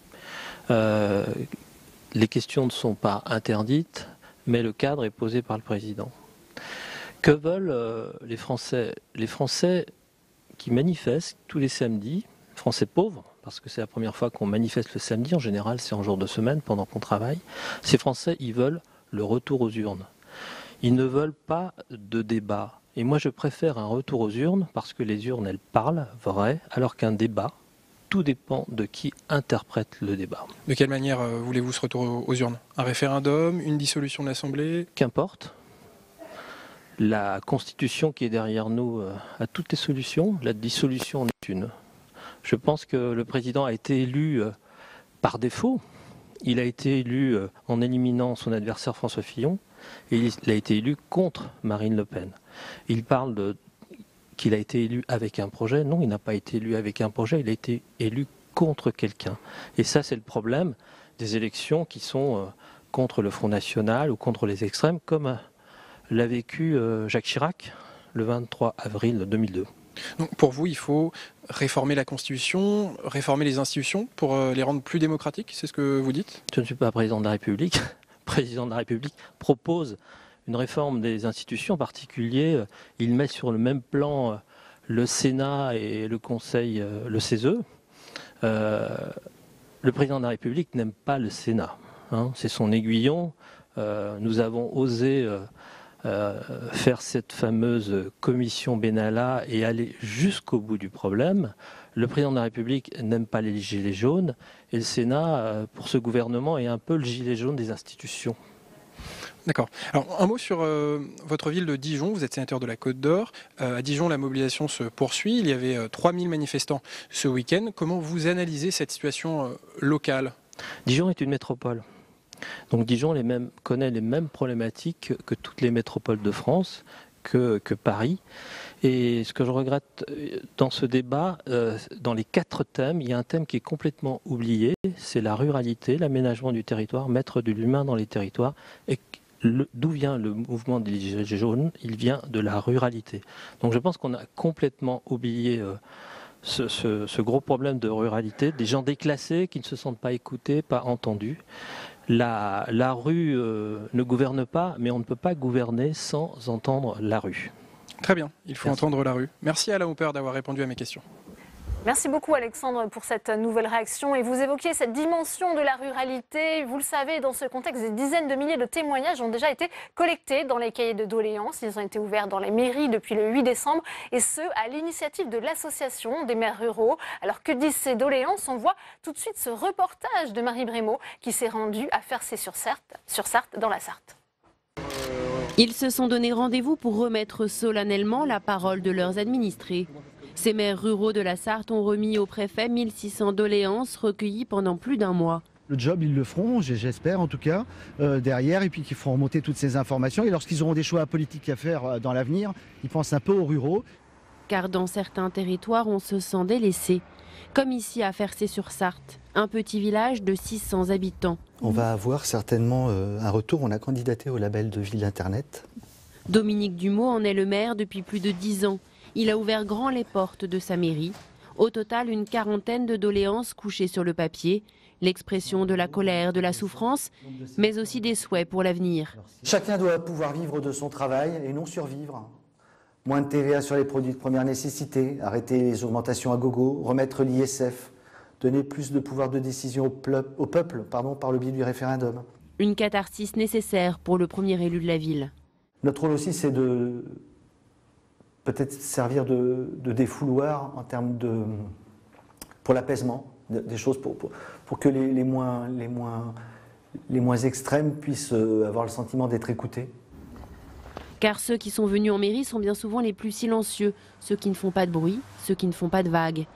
Les questions ne sont pas interdites, mais le cadre est posé par le président. Que veulent les Français? Les Français qui manifestent tous les samedis, Français pauvres, parce que c'est la première fois qu'on manifeste le samedi, en général c'est en jour de semaine, pendant qu'on travaille, ces Français, ils veulent le retour aux urnes. Ils ne veulent pas de débat. Et moi je préfère un retour aux urnes, parce que les urnes, elles parlent vrai, alors qu'un débat, tout dépend de qui interprète le débat. De quelle manière voulez-vous ce retour aux urnes? Un référendum, une dissolution de l'Assemblée? Qu'importe. La Constitution qui est derrière nous a toutes les solutions. La dissolution en est une. Je pense que le président a été élu par défaut. Il a été élu en éliminant son adversaire François Fillon. Et il a été élu contre Marine Le Pen. Il parle qu'il a été élu avec un projet. Non, il n'a pas été élu avec un projet. Il a été élu contre quelqu'un. Et ça, c'est le problème des élections qui sont contre le Front National ou contre les extrêmes, comme l'a vécu Jacques Chirac le 23 avril 2002. Donc pour vous, il faut réformer la Constitution, réformer les institutions pour les rendre plus démocratiques, c'est ce que vous dites? Je ne suis pas président de la République. Le président de la République propose une réforme des institutions, en particulier, il met sur le même plan le Sénat et le Conseil, le CESE, le président de la République n'aime pas le Sénat. Hein, c'est son aiguillon. Nous avons osé faire cette fameuse commission Benalla et aller jusqu'au bout du problème. Le président de la République n'aime pas les gilets jaunes et le Sénat, pour ce gouvernement, est un peu le gilet jaune des institutions. D'accord. Alors, un mot sur votre ville de Dijon. Vous êtes sénateur de la Côte d'Or. À Dijon, la mobilisation se poursuit. Il y avait 3000 manifestants ce week-end. Comment vous analysez cette situation locale ? Dijon est une métropole. Donc Dijon connaît les mêmes problématiques que toutes les métropoles de France, que Paris. Et ce que je regrette dans ce débat, dans les 4 thèmes, il y a un thème qui est complètement oublié, c'est la ruralité, l'aménagement du territoire, mettre de l'humain dans les territoires. Et d'où vient le mouvement des Gilets jaunes? Il vient de la ruralité. Donc je pense qu'on a complètement oublié ce gros problème de ruralité, des gens déclassés qui ne se sentent pas écoutés, pas entendus. La rue ne gouverne pas, mais on ne peut pas gouverner sans entendre la rue. Très bien, il faut entendre la rue. Merci Alain Houpert d'avoir répondu à mes questions. Merci beaucoup Alexandre pour cette nouvelle réaction. Et vous évoquiez cette dimension de la ruralité. Vous le savez, dans ce contexte, des dizaines de milliers de témoignages ont déjà été collectés dans les cahiers de doléances. Ils ont été ouverts dans les mairies depuis le 8 décembre et ce, à l'initiative de l'association des maires ruraux. Alors que disent ces doléances? On voit tout de suite ce reportage de Marie Brémaud qui s'est rendue à Fercé-sur-Sarthe, dans la Sarthe. Ils se sont donné rendez-vous pour remettre solennellement la parole de leurs administrés. Ces maires ruraux de la Sarthe ont remis au préfet 1600 doléances recueillies pendant plus d'un mois. Le job, ils le feront, j'espère en tout cas, derrière, et puis qu'ils feront remonter toutes ces informations. Et lorsqu'ils auront des choix politiques à faire dans l'avenir, ils pensent un peu aux ruraux. Car dans certains territoires, on se sent délaissé. Comme ici à Fercé-sur-Sarthe, un petit village de 600 habitants. On va avoir certainement un retour. On a candidaté au label de ville Internet. Dominique Dumont en est le maire depuis plus de 10 ans. Il a ouvert grand les portes de sa mairie. Au total, une quarantaine de doléances couchées sur le papier. L'expression de la colère, de la souffrance, mais aussi des souhaits pour l'avenir. Chacun doit pouvoir vivre de son travail et non survivre. Moins de TVA sur les produits de première nécessité, arrêter les augmentations à gogo, remettre l'ISF, donner plus de pouvoir de décision au peuple par le biais du référendum. Une catharsis nécessaire pour le premier élu de la ville. Notre rôle aussi, c'est de peut-être servir de défouloir en termes pour l'apaisement, des choses pour que les moins extrêmes puissent avoir le sentiment d'être écoutés. Car ceux qui sont venus en mairie sont bien souvent les plus silencieux, ceux qui ne font pas de bruit, ceux qui ne font pas de vagues.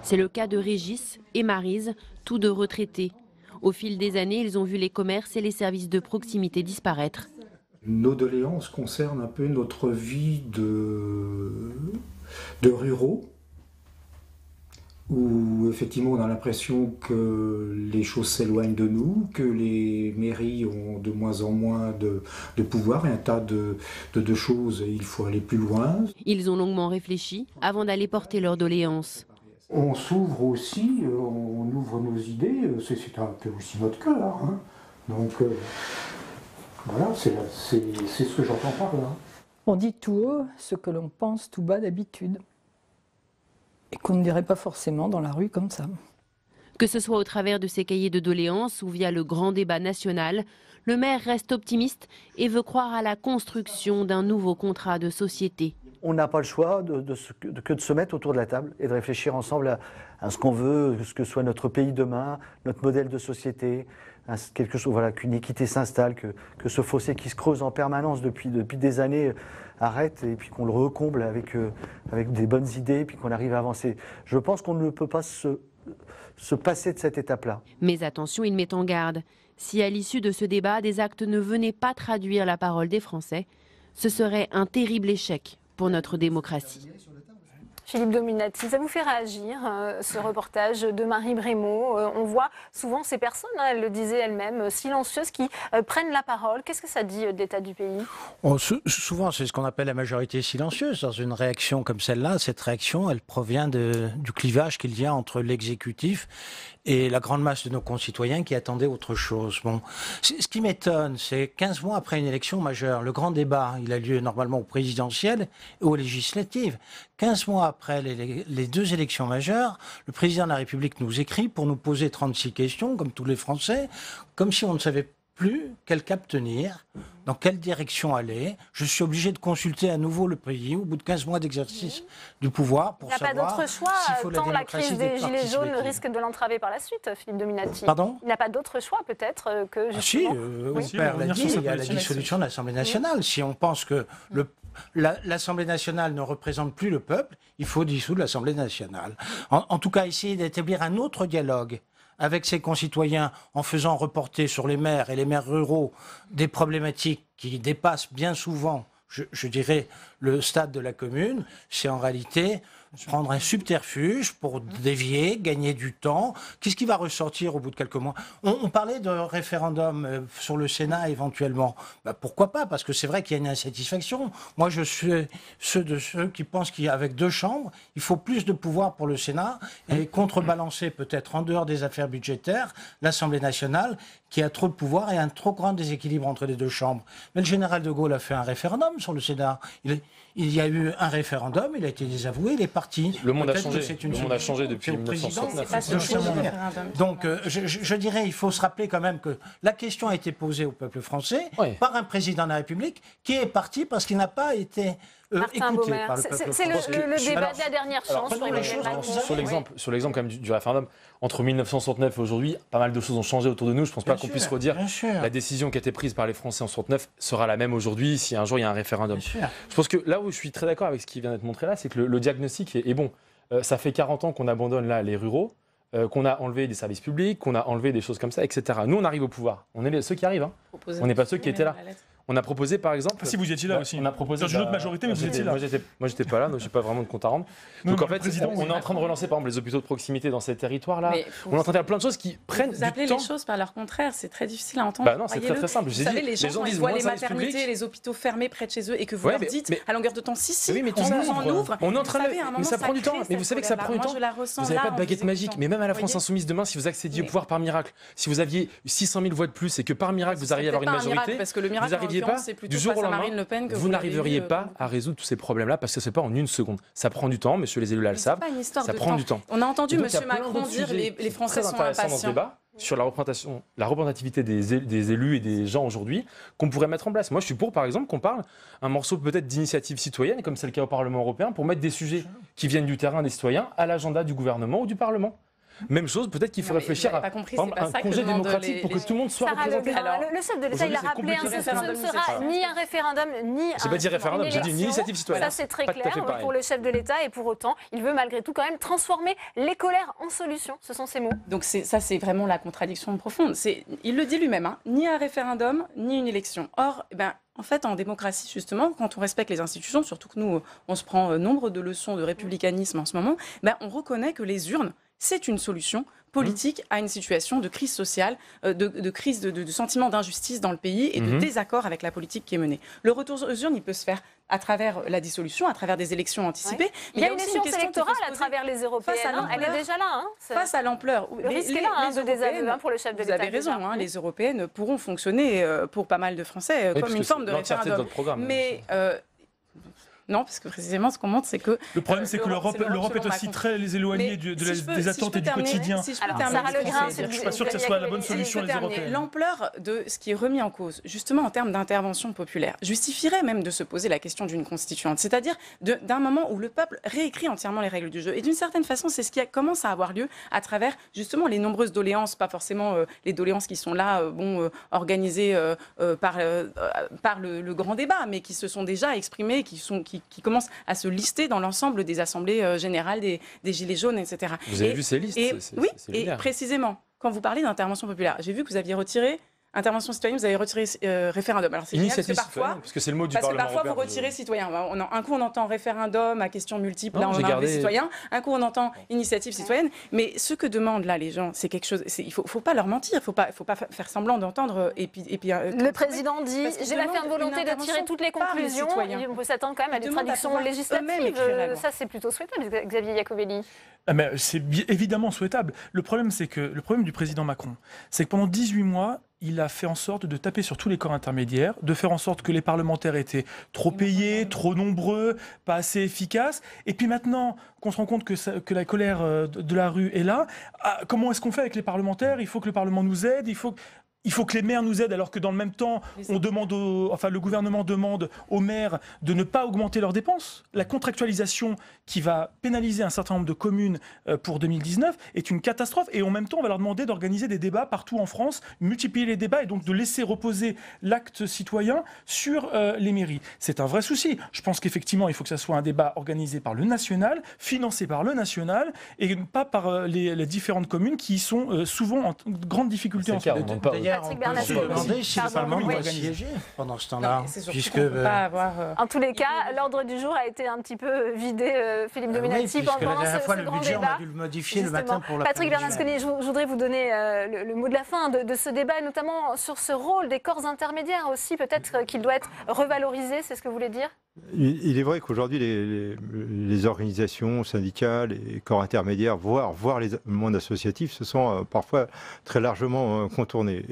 C'est le cas de Régis et Maryse, tous deux retraités. Au fil des années, ils ont vu les commerces et les services de proximité disparaître. Nos doléances concernent un peu notre vie de ruraux, où effectivement on a l'impression que les choses s'éloignent de nous, que les mairies ont de moins en moins de pouvoir et un tas de choses, et il faut aller plus loin. Ils ont longuement réfléchi avant d'aller porter leurs doléances. On s'ouvre aussi, on ouvre nos idées, c'est un peu aussi notre cœur. Hein. Donc voilà, c'est ce que j'entends par là. On dit tout haut ce que l'on pense tout bas d'habitude. Et qu'on ne dirait pas forcément dans la rue comme ça. Que ce soit au travers de ces cahiers de doléances ou via le grand débat national, le maire reste optimiste et veut croire à la construction d'un nouveau contrat de société. On n'a pas le choix que de se mettre autour de la table et de réfléchir ensemble à ce qu'on veut, ce que soit notre pays demain, notre modèle de société, quelque chose, voilà, qu'une équité s'installe, que ce fossé qui se creuse en permanence depuis des années arrête et puis qu'on le recomble avec des bonnes idées et puis qu'on arrive à avancer. Je pense qu'on ne peut pas se passer de cette étape-là. Mais attention, il met en garde. Si à l'issue de ce débat, des actes ne venaient pas traduire la parole des Français, ce serait un terrible échec pour notre démocratie. Philippe Dominati, ça vous fait réagir, ce reportage de Marie Brémaud? On voit souvent ces personnes, elle le disait elle-même, silencieuses, qui prennent la parole. Qu'est-ce que ça dit de l'état du pays? Souvent, c'est ce qu'on appelle la majorité silencieuse. Dans une réaction comme celle-là, cette réaction, elle provient du clivage qu'il y a entre l'exécutif et la grande masse de nos concitoyens qui attendaient autre chose. Bon, ce qui m'étonne, c'est 15 mois après une élection majeure, le grand débat, il a lieu normalement aux présidentielles et aux législatives. 15 mois après les deux élections majeures, le président de la République nous écrit pour nous poser 36 questions, comme tous les Français, comme si on ne savait plus quel cap tenir, dans quelle direction aller. Je suis obligé de consulter à nouveau le pays au bout de 15 mois d'exercice du pouvoir pour savoir. Il n'y a pas d'autre choix, tant la crise des Gilets jaunes risque de l'entraver par la suite, Philippe Dominati. Pardon ? Il n'y a pas d'autre choix peut-être que justement... Père l'a dit, il y a la dissolution de l'Assemblée nationale. Si on pense que l'Assemblée nationale ne représente plus le peuple, il faut dissoudre l'Assemblée nationale. En tout cas, essayer d'établir un autre dialogue avec ses concitoyens en faisant reporter sur les maires et les maires ruraux des problématiques qui dépassent bien souvent, je dirais, le stade de la commune, c'est en réalité prendre un subterfuge pour dévier, gagner du temps. Qu'est-ce qui va ressortir au bout de quelques mois ? On parlait de référendum sur le Sénat éventuellement. Pourquoi pas ? Parce que c'est vrai qu'il y a une insatisfaction. Moi, je suis de ceux qui pensent qu'avec 2 chambres, il faut plus de pouvoir pour le Sénat et contrebalancer peut-être en dehors des affaires budgétaires l'Assemblée nationale qui a trop de pouvoir et un trop grand déséquilibre entre les 2 chambres. Mais le général de Gaulle a fait un référendum sur le Sénat. Il y a eu un référendum, il a été désavoué, il est parti. Le monde a changé. Le monde a changé depuis 1969. Donc, je dirais, il faut se rappeler quand même que la question a été posée au peuple français par un président de la République qui est parti parce qu'il n'a pas été écouté par le peuple français. C'est le débat de la dernière chance. Sur l'exemple quand même du référendum, entre 1969 et aujourd'hui, pas mal de choses ont changé autour de nous. Je ne pense pas qu'on puisse redire la décision qui a été prise par les Français en 1969 sera la même aujourd'hui si un jour il y a un référendum. Je pense que là où je suis très d'accord avec ce qui vient d'être montré là, c'est que le diagnostic est bon. Ça fait 40 ans qu'on abandonne là les ruraux, qu'on a enlevé des services publics, qu'on a enlevé des choses comme ça, etc. Nous, on arrive au pouvoir. On est ceux qui arrivent. Hein. On n'est pas ceux qui étaient là. On a proposé, par exemple... Si vous y étiez là aussi. On a proposé, dans une autre majorité, mais vous étiez là. Moi, j'étais pas là, donc je n'ai pas vraiment de compte à rendre. Donc, en fait, on est en train de relancer, par exemple, les hôpitaux de proximité dans ces territoires-là. On est en train de faire plein de choses qui prennent du temps. Vous appelez les choses par leur contraire, c'est très difficile à entendre. Bah non, c'est très simple. Vous savez, les gens, quand ils voient les maternités, les hôpitaux fermés près de chez eux et que vous leur dites à longueur de temps, si, on ouvre. On est en train de... Mais ça prend du temps. Mais vous savez que ça prend du temps. Vous n'avez pas de baguette magique. Mais même à la France Insoumise demain, si vous accédiez au pouvoir par miracle, si vous aviez 600 000 voix de plus et que par miracle vous arriviez à avoir une majorité, vous n'arriviez pas du jour au lendemain. Vous n'arriveriez pas à résoudre tous ces problèmes-là parce que ce n'est pas en une seconde. Ça prend du temps, monsieur les élus là le savent. Ça prend du temps. On a entendu monsieur Macron dire les Français sont impatients. Dans ce débat sur la représentativité des élus et des gens aujourd'hui qu'on pourrait mettre en place. Moi, je suis pour, par exemple, qu'on parle un morceau peut-être d'initiative citoyenne, comme c'est le cas au Parlement européen, pour mettre des sujets qui viennent du terrain des citoyens à l'agenda du gouvernement ou du Parlement. Même chose, peut-être qu'il faut réfléchir à un congé démocratique pour que tout le monde soit représenté. Alors, le chef de l'État, il a rappelé, ce ne sera ni un référendum, ni j'ai pas dit référendum, j'ai dit une initiative citoyenne. Ça, c'est très clair pour le chef de l'État. Et pour autant, il veut malgré tout quand même transformer les colères en solutions. Ce sont ses mots. Donc ça, c'est vraiment la contradiction profonde. Il le dit lui-même, ni un référendum, ni une élection. Or, en fait, en démocratie, justement, quand on respecte les institutions, surtout que nous, on se prend nombre de leçons de républicanisme en ce moment, on reconnaît que les urnes, c'est une solution politique à une situation de crise sociale, de crise de sentiment d'injustice dans le pays et de désaccord avec la politique qui est menée. Le retour aux urnes, il peut se faire à travers la dissolution, à travers des élections anticipées. Ouais. Il y a une échéance électorale à travers les européennes. Elle est déjà là. Face à l'ampleur. Le risque est là de désaveu pour le chef de l'État. Vous avez raison. Les européennes pourront fonctionner pour pas mal de Français comme une forme de référendum. Mais... Non, parce que précisément, ce qu'on montre, c'est que... Le problème, c'est que l'Europe est aussi très éloignée des attentes et du quotidien. Si je peux terminer, je ne suis pas sûr que ce soit la bonne solution, les Européennes. L'ampleur de ce qui est remis en cause, justement en termes d'intervention populaire, justifierait même de se poser la question d'une constituante. C'est-à-dire d'un moment où le peuple réécrit entièrement les règles du jeu. Et d'une certaine façon, c'est ce qui commence à avoir lieu à travers, justement, les nombreuses doléances, pas forcément les doléances qui sont là, organisées par le grand débat, mais qui se sont déjà exprimées, qui commencent à se lister dans l'ensemble des assemblées générales des Gilets jaunes, etc. Vous avez vu ces listes Oui, et précisément, quand vous parlez d'intervention populaire, j'ai vu que vous aviez retiré Intervention citoyenne, vous avez retiré référendum. Alors c'est génial, Initiative parce que parfois, citoyenne, parce que c'est le mot du parce que Parlement parfois vous européen. retirez citoyen. Un coup on entend référendum à questions multiples, Non, là on j'ai a gardé- citoyen. Un coup on entend initiative citoyenne. Mais ce que demandent là les gens, c'est quelque chose. Il faut pas leur mentir, faut pas faire semblant d'entendre. Et puis le président dit parce qu'il j'ai la demande ferme volonté une de tirer intervention toutes les par les conclusions. citoyens. Et on peut s'attendre quand même à des demandent à traductions pouvoir législatives. eux-mêmes écrire la loi. Ça c'est plutôt souhaitable, Xavier Iacovelli. Ah, mais c'est évidemment souhaitable. Le problème du président Macron, c'est que pendant 18 mois, il a fait en sorte de taper sur tous les corps intermédiaires, de faire en sorte que les parlementaires étaient trop payés, trop nombreux, pas assez efficaces. Et puis maintenant qu'on se rend compte que la colère de la rue est là, comment est-ce qu'on fait avec les parlementaires? Il faut que le Parlement nous aide, il faut que les maires nous aident, alors que dans le même temps, le gouvernement demande aux maires de ne pas augmenter leurs dépenses. La contractualisation qui va pénaliser un certain nombre de communes pour 2019 est une catastrophe. Et en même temps, on va leur demander d'organiser des débats partout en France, multiplier les débats et donc de laisser reposer l'acte citoyen sur les mairies. C'est un vrai souci. Je pense qu'effectivement, il faut que ça soit un débat organisé par le national, financé par le national, et pas par les différentes communes qui sont souvent en grande difficulté en ce moment. D'ailleurs, on peut se demander si le Parlement doit siéger pendant ce temps-là. En tous les cas, l'ordre du jour a été un petit peu vidé, Philippe Dominati, pendant la dernière fois, ce le grand budget, on débat. a dû le modifier le matin pour la Patrick Bernasconi, je voudrais vous donner le mot de la fin de ce débat, et notamment sur ce rôle des corps intermédiaires aussi, peut-être qu'il doit être revalorisé, c'est ce que vous voulez dire? Il est vrai qu'aujourd'hui, les organisations syndicales et corps intermédiaires, voire les mondes associatifs, se sont parfois très largement contournés.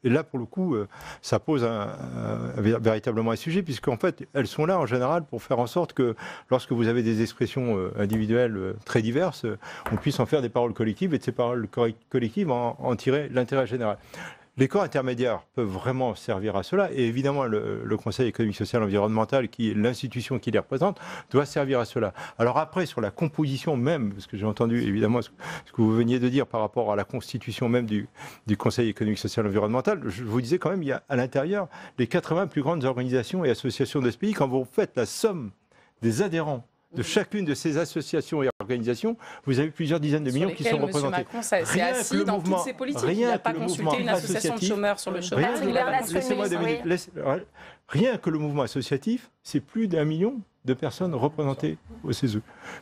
Et là, pour le coup, ça pose véritablement un sujet, puisqu'en fait, elles sont là en général pour faire en sorte que lorsque vous avez des expressions individuelles très diverses, on puisse en faire des paroles collectives et de ces paroles collectives en tirer l'intérêt général. Les corps intermédiaires peuvent vraiment servir à cela, et évidemment le Conseil économique, social et environnemental, qui est l'institution qui les représente, doit servir à cela. Alors après, sur la composition même, parce que j'ai entendu évidemment ce que vous veniez de dire par rapport à la constitution même du Conseil économique, social et environnemental, je vous disais quand même, il y a à l'intérieur les 80 plus grandes organisations et associations de ce pays. Quand vous faites la somme des adhérents de chacune de ces associations et organisations, vous avez plusieurs dizaines de millions qui sont représentés. Macron s'est assis dans toutes ses politiques. Il n'a pas consulté une association de chômeurs sur le chômage. Rien que le mouvement associatif, c'est plus d'1 million de personnes représentées au CESE.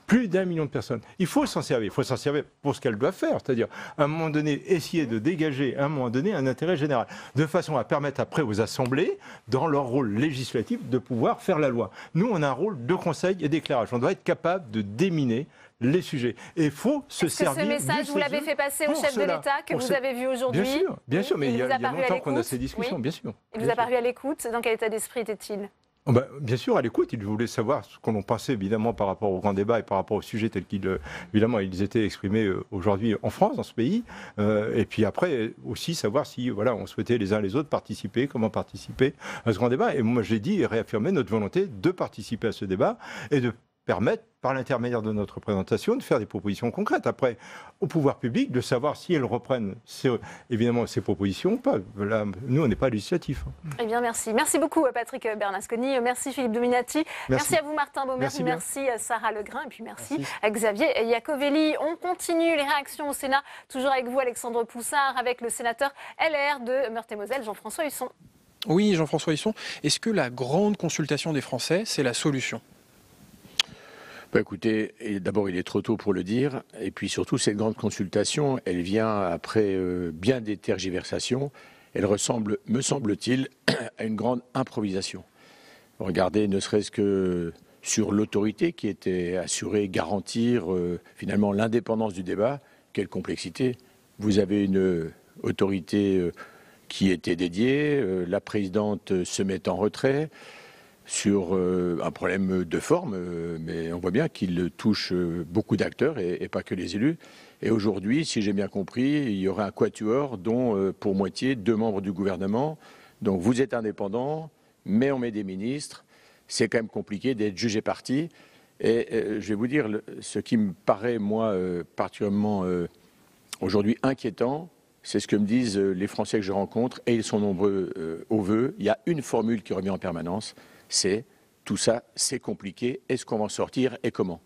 Plus d'1 million de personnes. Il faut s'en servir. Il faut s'en servir pour ce qu'elles doivent faire. C'est-à-dire, à un moment donné, essayer de dégager, à un moment donné, un intérêt général. De façon à permettre après aux assemblées, dans leur rôle législatif, de pouvoir faire la loi. Nous, on a un rôle de conseil et d'éclairage. On doit être capable de déminer les sujets. Et il faut se servir. Est-ce que ce message, vous l'avez fait passer au chef de l'État, que vous avez vu aujourd'hui? Bien sûr, mais il y a longtemps qu'on a ces discussions, bien sûr. Il vous a paru à l'écoute? Dans quel état d'esprit était-il? Bien sûr, à l'écoute, il voulait savoir ce qu'on en pensait évidemment par rapport au grand débat et par rapport au sujet tel qu'ils évidemment ils étaient exprimés aujourd'hui en France, dans ce pays. Et puis après aussi savoir si on souhaitait les uns les autres participer, comment participer à ce grand débat. Et moi j'ai dit et réaffirmé notre volonté de participer à ce débat et de permettre, par l'intermédiaire de notre représentation, de faire des propositions concrètes. Après, au pouvoir public, de savoir si elles reprennent évidemment ces propositions ou pas. Là, nous, on n'est pas législatif. Eh bien, merci. Merci beaucoup, Patrick Bernasconi. Merci, Philippe Dominati. Merci à vous, Martin Baumer. Merci Sarah Legrain. Et puis merci à Xavier Iacovelli. On continue les réactions au Sénat. Toujours avec vous, Alexandre Poussard, avec le sénateur LR de Meurthe-et-Moselle, Jean-François Husson. Oui, Jean-François Husson. Est-ce que la grande consultation des Français, c'est la solution ? Écoutez, d'abord il est trop tôt pour le dire, et puis surtout cette grande consultation, elle vient après bien des tergiversations, elle ressemble, me semble-t-il, à une grande improvisation. Regardez, ne serait-ce que sur l'autorité qui était assurée, garantir finalement l'indépendance du débat, quelle complexité. Vous avez une autorité qui était dédiée, la présidente se met en retrait, sur un problème de forme, mais on voit bien qu'il touche beaucoup d'acteurs et pas que les élus. Et aujourd'hui, si j'ai bien compris, il y aurait un quatuor dont pour moitié 2 membres du gouvernement. Donc vous êtes indépendant, mais on met des ministres. C'est quand même compliqué d'être jugé parti. Et je vais vous dire, ce qui me paraît, moi, particulièrement aujourd'hui inquiétant, c'est ce que me disent les Français que je rencontre, et ils sont nombreux au vœu. Il y a une formule qui revient en permanence, c'est tout ça, c'est compliqué, est-ce qu'on va en sortir et comment?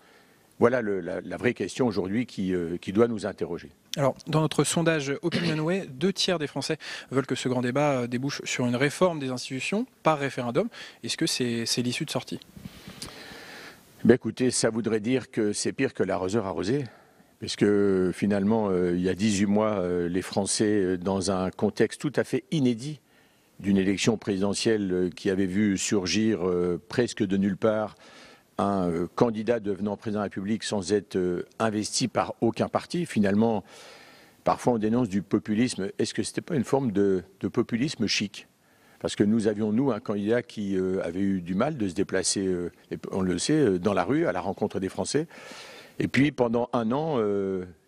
Voilà la vraie question aujourd'hui qui doit nous interroger. Alors, dans notre sondage OpinionWay, 2 tiers des Français veulent que ce grand débat débouche sur une réforme des institutions par référendum. Est-ce que c'est l'issue de sortie? Ben écoutez, ça voudrait dire que c'est pire que l'arroseur arrosé. Parce que finalement, il y a 18 mois, les Français, dans un contexte tout à fait inédit d'une élection présidentielle qui avait vu surgir presque de nulle part un candidat devenant président de la République sans être investi par aucun parti. Finalement, parfois on dénonce du populisme. Est-ce que ce n'était pas une forme de populisme chic? Parce que nous avions, nous, un candidat qui avait eu du mal de se déplacer, on le sait, dans la rue, à la rencontre des Français. Et puis, pendant un an,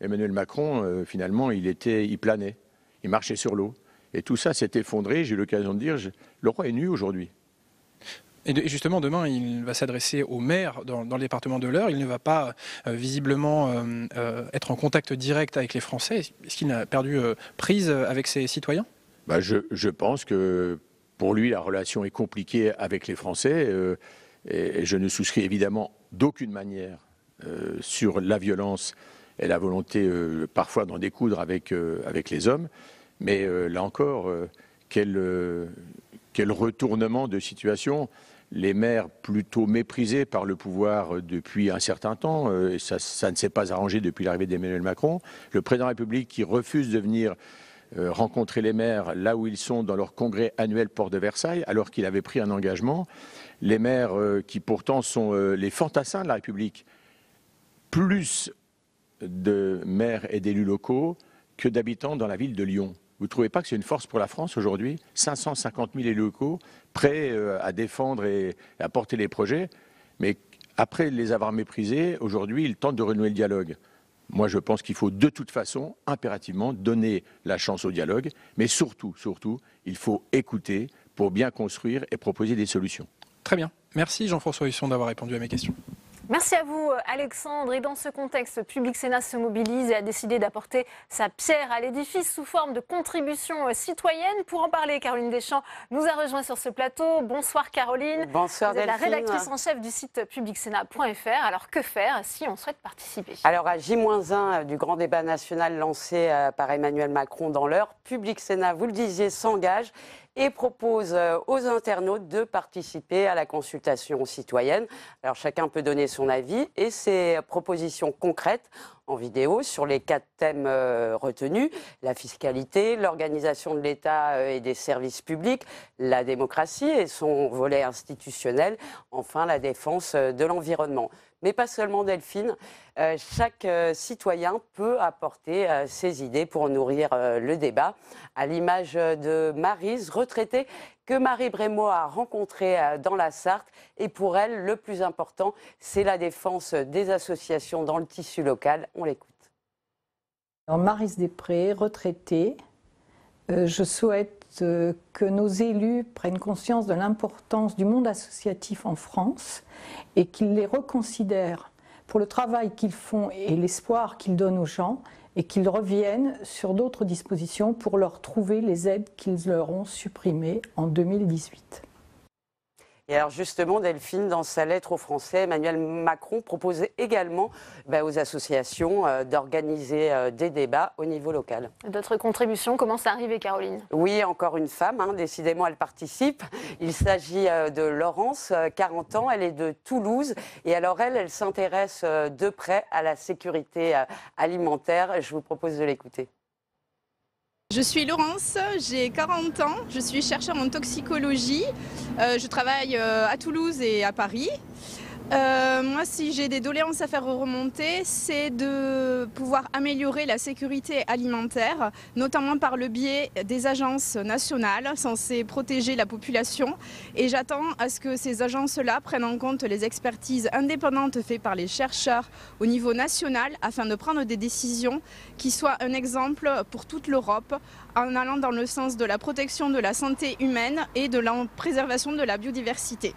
Emmanuel Macron, finalement, il planait, il marchait sur l'eau. Et tout ça s'est effondré. J'ai eu l'occasion de dire, le roi est nu aujourd'hui. Et justement, demain, il va s'adresser aux maires dans le département de l'Eure. Il ne va pas visiblement être en contact direct avec les Français. Est-ce qu'il a perdu prise avec ses citoyens? Je pense que pour lui, la relation est compliquée avec les Français. Et je ne souscris évidemment d'aucune manière sur la violence et la volonté parfois d'en découdre avec les hommes. Mais là encore, quel retournement de situation. Les maires plutôt méprisés par le pouvoir depuis un certain temps, et ça ne s'est pas arrangé depuis l'arrivée d'Emmanuel Macron. Le président de la République qui refuse de venir rencontrer les maires là où ils sont dans leur congrès annuel Porte de Versailles, alors qu'il avait pris un engagement. Les maires qui pourtant sont les fantassins de la République, plus de maires et d'élus locaux que d'habitants dans la ville de Lyon. Vous ne trouvez pas que c'est une force pour la France aujourd'hui? 550 000 élus locaux prêts à défendre et à porter les projets, mais après les avoir méprisés, aujourd'hui, ils tentent de renouer le dialogue. Moi, je pense qu'il faut de toute façon, impérativement, donner la chance au dialogue, mais surtout, il faut écouter pour bien construire et proposer des solutions. Très bien. Merci Jean-François Husson d'avoir répondu à mes questions. Merci à vous Alexandre. Et dans ce contexte, Public Sénat se mobilise et a décidé d'apporter sa pierre à l'édifice sous forme de contribution citoyenne. Pour en parler, Caroline Deschamps nous a rejoint sur ce plateau. Bonsoir Caroline. Bonsoir Vous êtes Delphine. la rédactrice en chef du site publicsénat.fr. Alors que faire si on souhaite participer? Alors à J-1 du grand débat national lancé par Emmanuel Macron dans l'Eure, Public Sénat, vous le disiez, s'engage et propose aux internautes de participer à la consultation citoyenne. Alors chacun peut donner son avis et ses propositions concrètes en vidéo sur les 4 thèmes retenus: la fiscalité, l'organisation de l'État et des services publics, la démocratie et son volet institutionnel, enfin la défense de l'environnement. Mais pas seulement Delphine, chaque citoyen peut apporter ses idées pour nourrir le débat, à l'image de Maryse, retraitée, que Marie Brémaud a rencontrée dans la Sarthe. Et pour elle, le plus important, c'est la défense des associations dans le tissu local. On l'écoute. Alors, Maryse Després, retraitée, je souhaite que nos élus prennent conscience de l'importance du monde associatif en France et qu'ils les reconsidèrent pour le travail qu'ils font et l'espoir qu'ils donnent aux gens, et qu'ils reviennent sur d'autres dispositions pour leur trouver les aides qu'ils leur ont supprimées en 2018. Et alors justement, Delphine, dans sa lettre aux Français, Emmanuel Macron propose également aux associations d'organiser des débats au niveau local. D'autres contributions commencent à arriver, Caroline. Oui, encore une femme, décidément elle participe. Il s'agit de Laurence, 40 ans, elle est de Toulouse. Et alors elle s'intéresse de près à la sécurité alimentaire. Je vous propose de l'écouter. Je suis Laurence, j'ai 40 ans, je suis chercheure en toxicologie, je travaille à Toulouse et à Paris. Moi, si j'ai des doléances à faire remonter, c'est de pouvoir améliorer la sécurité alimentaire, notamment par le biais des agences nationales censées protéger la population. Et j'attends à ce que ces agences-là prennent en compte les expertises indépendantes faites par les chercheurs au niveau national afin de prendre des décisions qui soient un exemple pour toute l'Europe en allant dans le sens de la protection de la santé humaine et de la préservation de la biodiversité.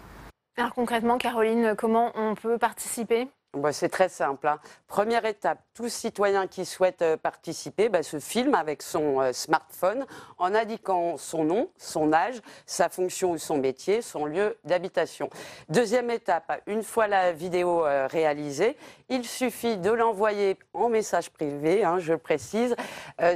Alors concrètement, Caroline, comment on peut participer? C'est très simple. Première étape, tout citoyen qui souhaite participer se filme avec son smartphone en indiquant son nom, son âge, sa fonction ou son métier, son lieu d'habitation. Deuxième étape, une fois la vidéo réalisée, il suffit de l'envoyer en message privé, je le précise,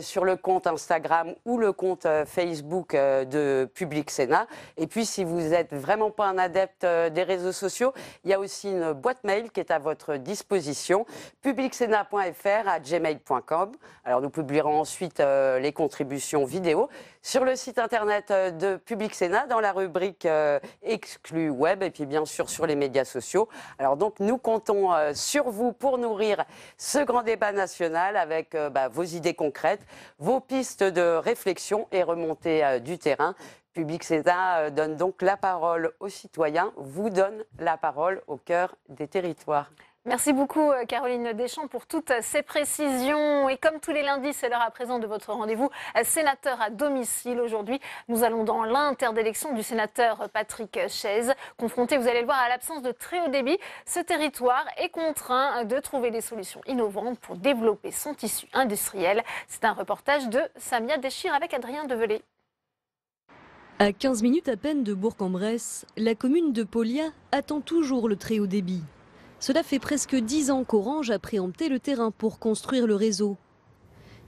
sur le compte Instagram ou le compte Facebook de Public Sénat. Et puis, si vous n'êtes vraiment pas un adepte des réseaux sociaux, il y a aussi une boîte mail qui est à votre disposition, publicsénat.fr@gmail.com. Alors, nous publierons ensuite les contributions vidéo sur le site internet de Public Sénat dans la rubrique exclus web et puis bien sûr sur les médias sociaux. Alors donc, nous comptons sur vous pour nourrir ce grand débat national avec vos idées concrètes, vos pistes de réflexion et remontées du terrain. Public Sénat donne donc la parole aux citoyens, vous donne la parole au cœur des territoires. Merci beaucoup Caroline Deschamps pour toutes ces précisions. Et comme tous les lundis, c'est l'heure à présent de votre rendez-vous sénateur à domicile. Aujourd'hui, nous allons dans l'interdélection du sénateur Patrick Chaize. Confronté, vous allez le voir, à l'absence de très haut débit, ce territoire est contraint de trouver des solutions innovantes pour développer son tissu industriel. C'est un reportage de Samia Déchir avec Adrien Develay. À 15 minutes à peine de Bourg-en-Bresse, la commune de Paulias attend toujours le très haut débit. Cela fait presque 10 ans qu'Orange a préempté le terrain pour construire le réseau.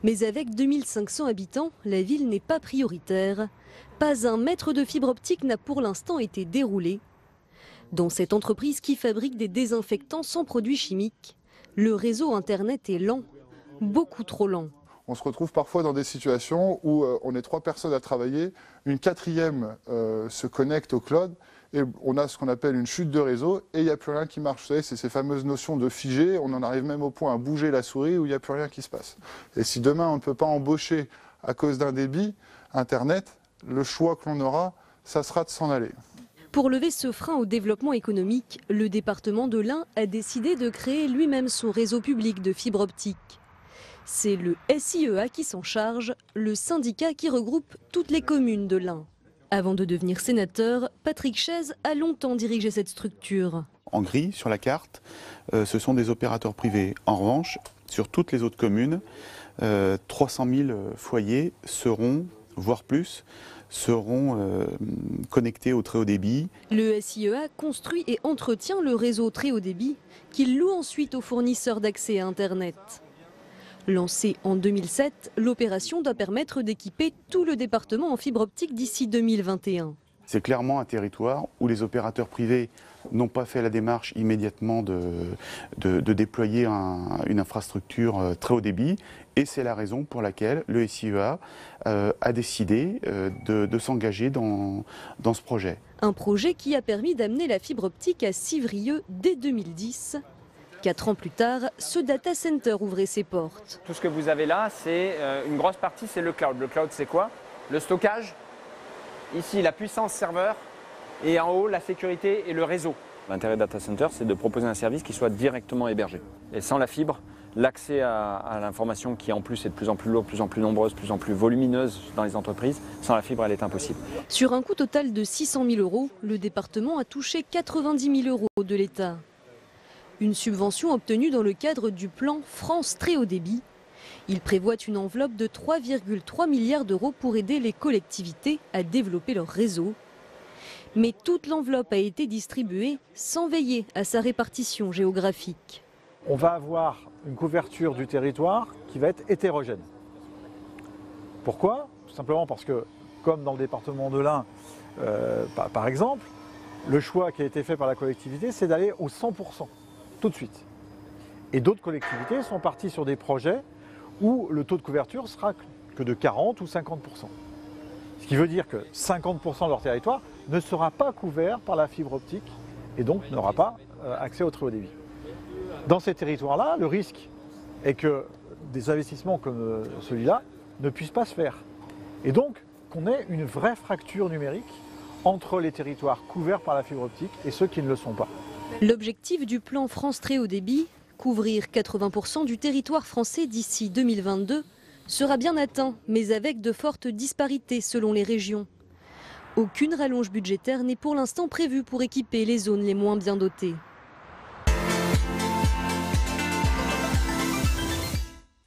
Mais avec 2500 habitants, la ville n'est pas prioritaire. Pas un mètre de fibre optique n'a pour l'instant été déroulé. Dans cette entreprise qui fabrique des désinfectants sans produits chimiques, le réseau Internet est lent, beaucoup trop lent. On se retrouve parfois dans des situations où on est 3 personnes à travailler, une 4e se connecte au cloud et on a ce qu'on appelle une chute de réseau et il n'y a plus rien qui marche. Vous savez, c'est ces fameuses notions de figé, on en arrive même au point à bouger la souris où il n'y a plus rien qui se passe. Et si demain on ne peut pas embaucher à cause d'un débit Internet, le choix que l'on aura, ça sera de s'en aller. Pour lever ce frein au développement économique, le département de l'Ain a décidé de créer lui-même son réseau public de fibre optique. C'est le SIEA qui s'en charge, le syndicat qui regroupe toutes les communes de l'Ain. Avant de devenir sénateur, Patrick Chaize a longtemps dirigé cette structure. En gris, sur la carte, ce sont des opérateurs privés. En revanche, sur toutes les autres communes, 300 000 foyers seront, voire plus, seront connectés au très haut débit. Le SIEA construit et entretient le réseau très haut débit qu'il loue ensuite aux fournisseurs d'accès à Internet. Lancée en 2007, l'opération doit permettre d'équiper tout le département en fibre optique d'ici 2021. C'est clairement un territoire où les opérateurs privés n'ont pas fait la démarche immédiatement de déployer une infrastructure très haut débit. Et c'est la raison pour laquelle le SIEA a décidé de s'engager dans ce projet. Un projet qui a permis d'amener la fibre optique à Civrieux dès 2010. 4 ans plus tard, ce data center ouvrait ses portes. Tout ce que vous avez là, c'est une grosse partie, c'est le cloud. Le cloud, c'est quoi? Le stockage. Ici, la puissance serveur. Et en haut, la sécurité et le réseau. L'intérêt data center, c'est de proposer un service qui soit directement hébergé. Et sans la fibre, l'accès à l'information qui en plus est de plus en plus lourde, de plus en plus nombreuse, de plus en plus volumineuse dans les entreprises, sans la fibre, elle est impossible. Sur un coût total de 600 000 €, le département a touché 90 000 € de l'État. Une subvention obtenue dans le cadre du plan France Très Haut Débit. Il prévoit une enveloppe de 3,3 milliards d'euros pour aider les collectivités à développer leur réseau. Mais toute l'enveloppe a été distribuée sans veiller à sa répartition géographique. On va avoir une couverture du territoire qui va être hétérogène. Pourquoi? Tout simplement parce que, comme dans le département de l'Ain, par exemple, le choix qui a été fait par la collectivité, c'est d'aller au 100%. Tout de suite. Et d'autres collectivités sont parties sur des projets où le taux de couverture sera que de 40 ou 50%. Ce qui veut dire que 50% de leur territoire ne sera pas couvert par la fibre optique et donc n'aura pas accès au très haut débit. Dans ces territoires-là, le risque est que des investissements comme celui-là ne puissent pas se faire. Et donc qu'on ait une vraie fracture numérique entre les territoires couverts par la fibre optique et ceux qui ne le sont pas. L'objectif du plan France Très Haut Débit, couvrir 80% du territoire français d'ici 2022, sera bien atteint, mais avec de fortes disparités selon les régions. Aucune rallonge budgétaire n'est pour l'instant prévue pour équiper les zones les moins bien dotées.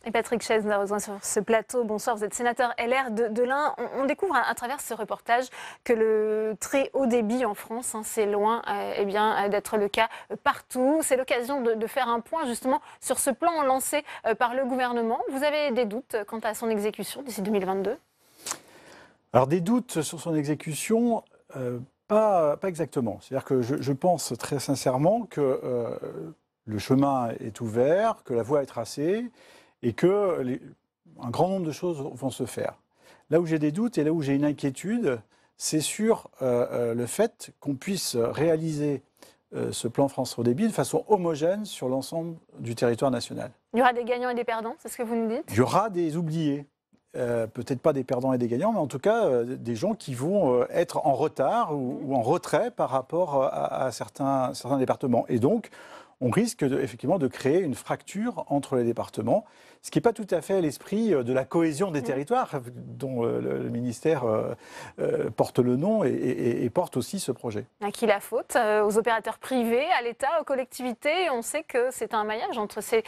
Et Patrick Chaise nous a rejoint sur ce plateau. Bonsoir, vous êtes sénateur LR de l'Ain. On découvre à travers ce reportage que le très haut débit en France, c'est loin d'être le cas partout. C'est l'occasion de faire un point justement sur ce plan lancé par le gouvernement. Vous avez des doutes quant à son exécution d'ici 2022 ? Alors des doutes sur son exécution, pas exactement. C'est-à-dire que je pense très sincèrement que le chemin est ouvert, que la voie est tracée, et que un grand nombre de choses vont se faire. Là où j'ai des doutes et là où j'ai une inquiétude, c'est sur le fait qu'on puisse réaliser ce plan France Haut Débit de façon homogène sur l'ensemble du territoire national. Il y aura des gagnants et des perdants, c'est ce que vous nous dites ? Il y aura des oubliés. Peut-être pas des perdants et des gagnants, mais en tout cas des gens qui vont être en retard ou en retrait par rapport à certains départements. Et donc, on risque effectivement de créer une fracture entre les départements, ce qui n'est pas tout à fait l'esprit de la cohésion des territoires, dont le ministère porte le nom et porte aussi ce projet. À qui la faute ? Aux opérateurs privés, à l'État, aux collectivités ? On sait que c'est un maillage entre ces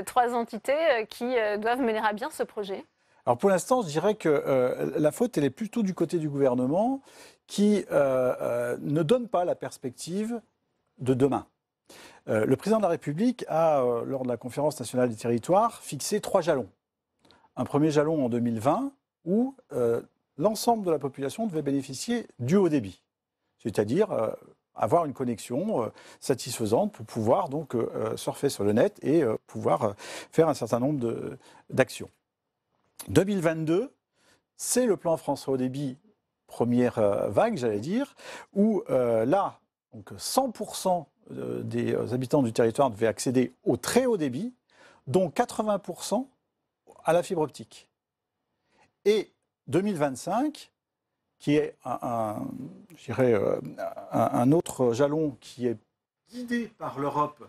trois entités qui doivent mener à bien ce projet. Alors pour l'instant, je dirais que la faute, elle est plutôt du côté du gouvernement qui ne donne pas la perspective de demain. Le président de la République a, lors de la conférence nationale des territoires, fixé 3 jalons. Un premier jalon en 2020 où l'ensemble de la population devait bénéficier du haut débit, c'est-à-dire avoir une connexion satisfaisante pour pouvoir donc surfer sur le net et pouvoir faire un certain nombre d'actions. 2022, c'est le plan France Haut Débit, première vague, j'allais dire, où là, donc 100% des habitants du territoire devaient accéder au très haut débit, dont 80% à la fibre optique. Et 2025, qui est un autre jalon qui est guidé par l'Europe,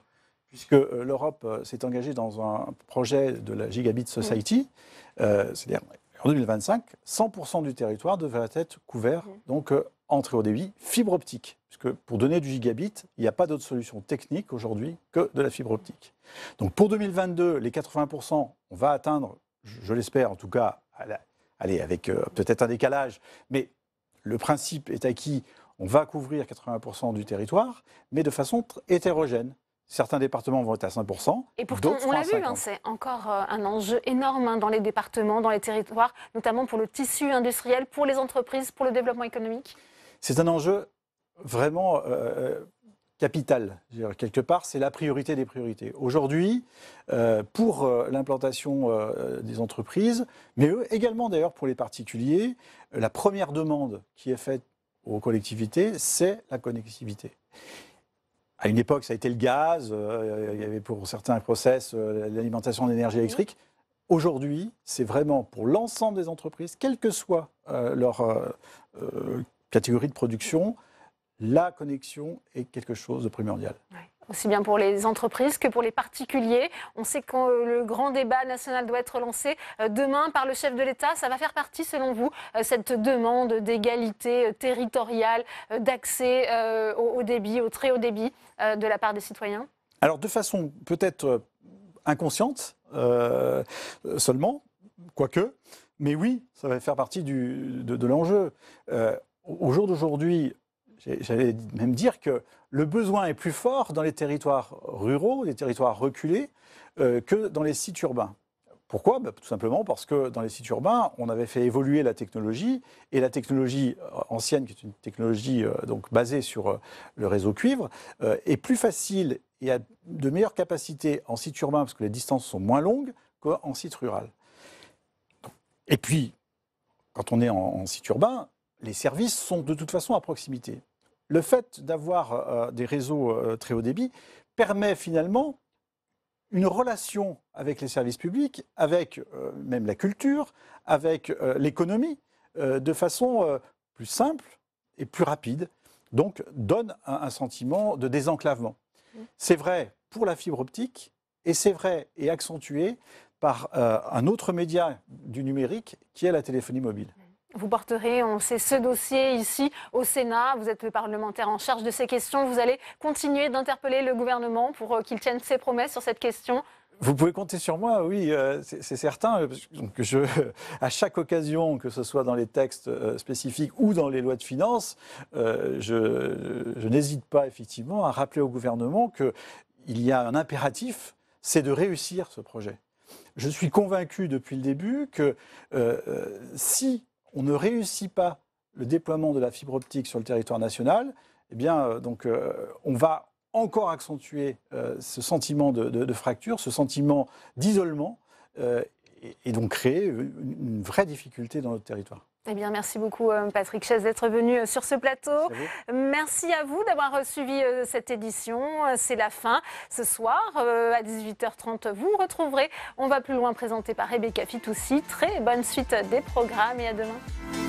puisque l'Europe s'est engagée dans un projet de la Gigabit Society, c'est-à-dire en 2025, 100% du territoire devrait être couvert donc, en très haut débit, fibre optique. Puisque pour donner du gigabit, il n'y a pas d'autre solution technique aujourd'hui que de la fibre optique. Donc pour 2022, les 80%, on va atteindre, je l'espère en tout cas, allez, avec peut-être un décalage, mais le principe est acquis, on va couvrir 80% du territoire, mais de façon hétérogène. Certains départements vont être à 5%. Et pourtant, on l'a vu, c'est encore un enjeu énorme dans les départements, dans les territoires, notamment pour le tissu industriel, pour les entreprises, pour le développement économique. C'est un enjeu vraiment capital. Quelque part, c'est la priorité des priorités. Aujourd'hui, pour l'implantation des entreprises, mais également d'ailleurs pour les particuliers, la première demande qui est faite aux collectivités, c'est la connectivité. À une époque, ça a été le gaz, il y avait pour certains process l'alimentation en énergie électrique. Aujourd'hui, c'est vraiment pour l'ensemble des entreprises, quelle que soit leur catégorie de production, la connexion est quelque chose de primordial. Ouais. Aussi bien pour les entreprises que pour les particuliers. On sait que le grand débat national doit être lancé demain par le chef de l'État. Ça va faire partie, selon vous, cette demande d'égalité territoriale, d'accès au débit, au très haut débit de la part des citoyens ? Alors, de façon peut-être inconsciente seulement, quoique, mais oui, ça va faire partie de l'enjeu. Au jour d'aujourd'hui, j'allais même dire que le besoin est plus fort dans les territoires ruraux, les territoires reculés, que dans les sites urbains. Pourquoi ? Tout simplement parce que dans les sites urbains, on avait fait évoluer la technologie, et la technologie ancienne, qui est une technologie donc basée sur le réseau cuivre, est plus facile et a de meilleures capacités en site urbain, parce que les distances sont moins longues, qu'en site rural. Et puis, quand on est en site urbain, les services sont de toute façon à proximité. Le fait d'avoir des réseaux très haut débit permet finalement une relation avec les services publics, avec même la culture, avec l'économie, de façon plus simple et plus rapide, donc donne un sentiment de désenclavement. C'est vrai pour la fibre optique, et c'est vrai et accentué par un autre média du numérique qui est la téléphonie mobile. Vous porterez, on sait, ce dossier ici au Sénat. Vous êtes le parlementaire en charge de ces questions. Vous allez continuer d'interpeller le gouvernement pour qu'il tienne ses promesses sur cette question. Vous pouvez compter sur moi, oui, c'est certain. Donc à chaque occasion, que ce soit dans les textes spécifiques ou dans les lois de finances, je n'hésite pas effectivement à rappeler au gouvernement qu'il y a un impératif, c'est de réussir ce projet. Je suis convaincu depuis le début que si on ne réussit pas le déploiement de la fibre optique sur le territoire national, eh bien, on va encore accentuer ce sentiment de fracture, ce sentiment d'isolement, et donc créer une vraie difficulté dans notre territoire. Eh bien, merci beaucoup Patrick Chaise d'être venu sur ce plateau. Merci à vous d'avoir suivi cette édition. C'est la fin. Ce soir, à 18h30, vous retrouverez On va plus loin, présenté par Rebecca Fitoussi. Très bonne suite des programmes et à demain.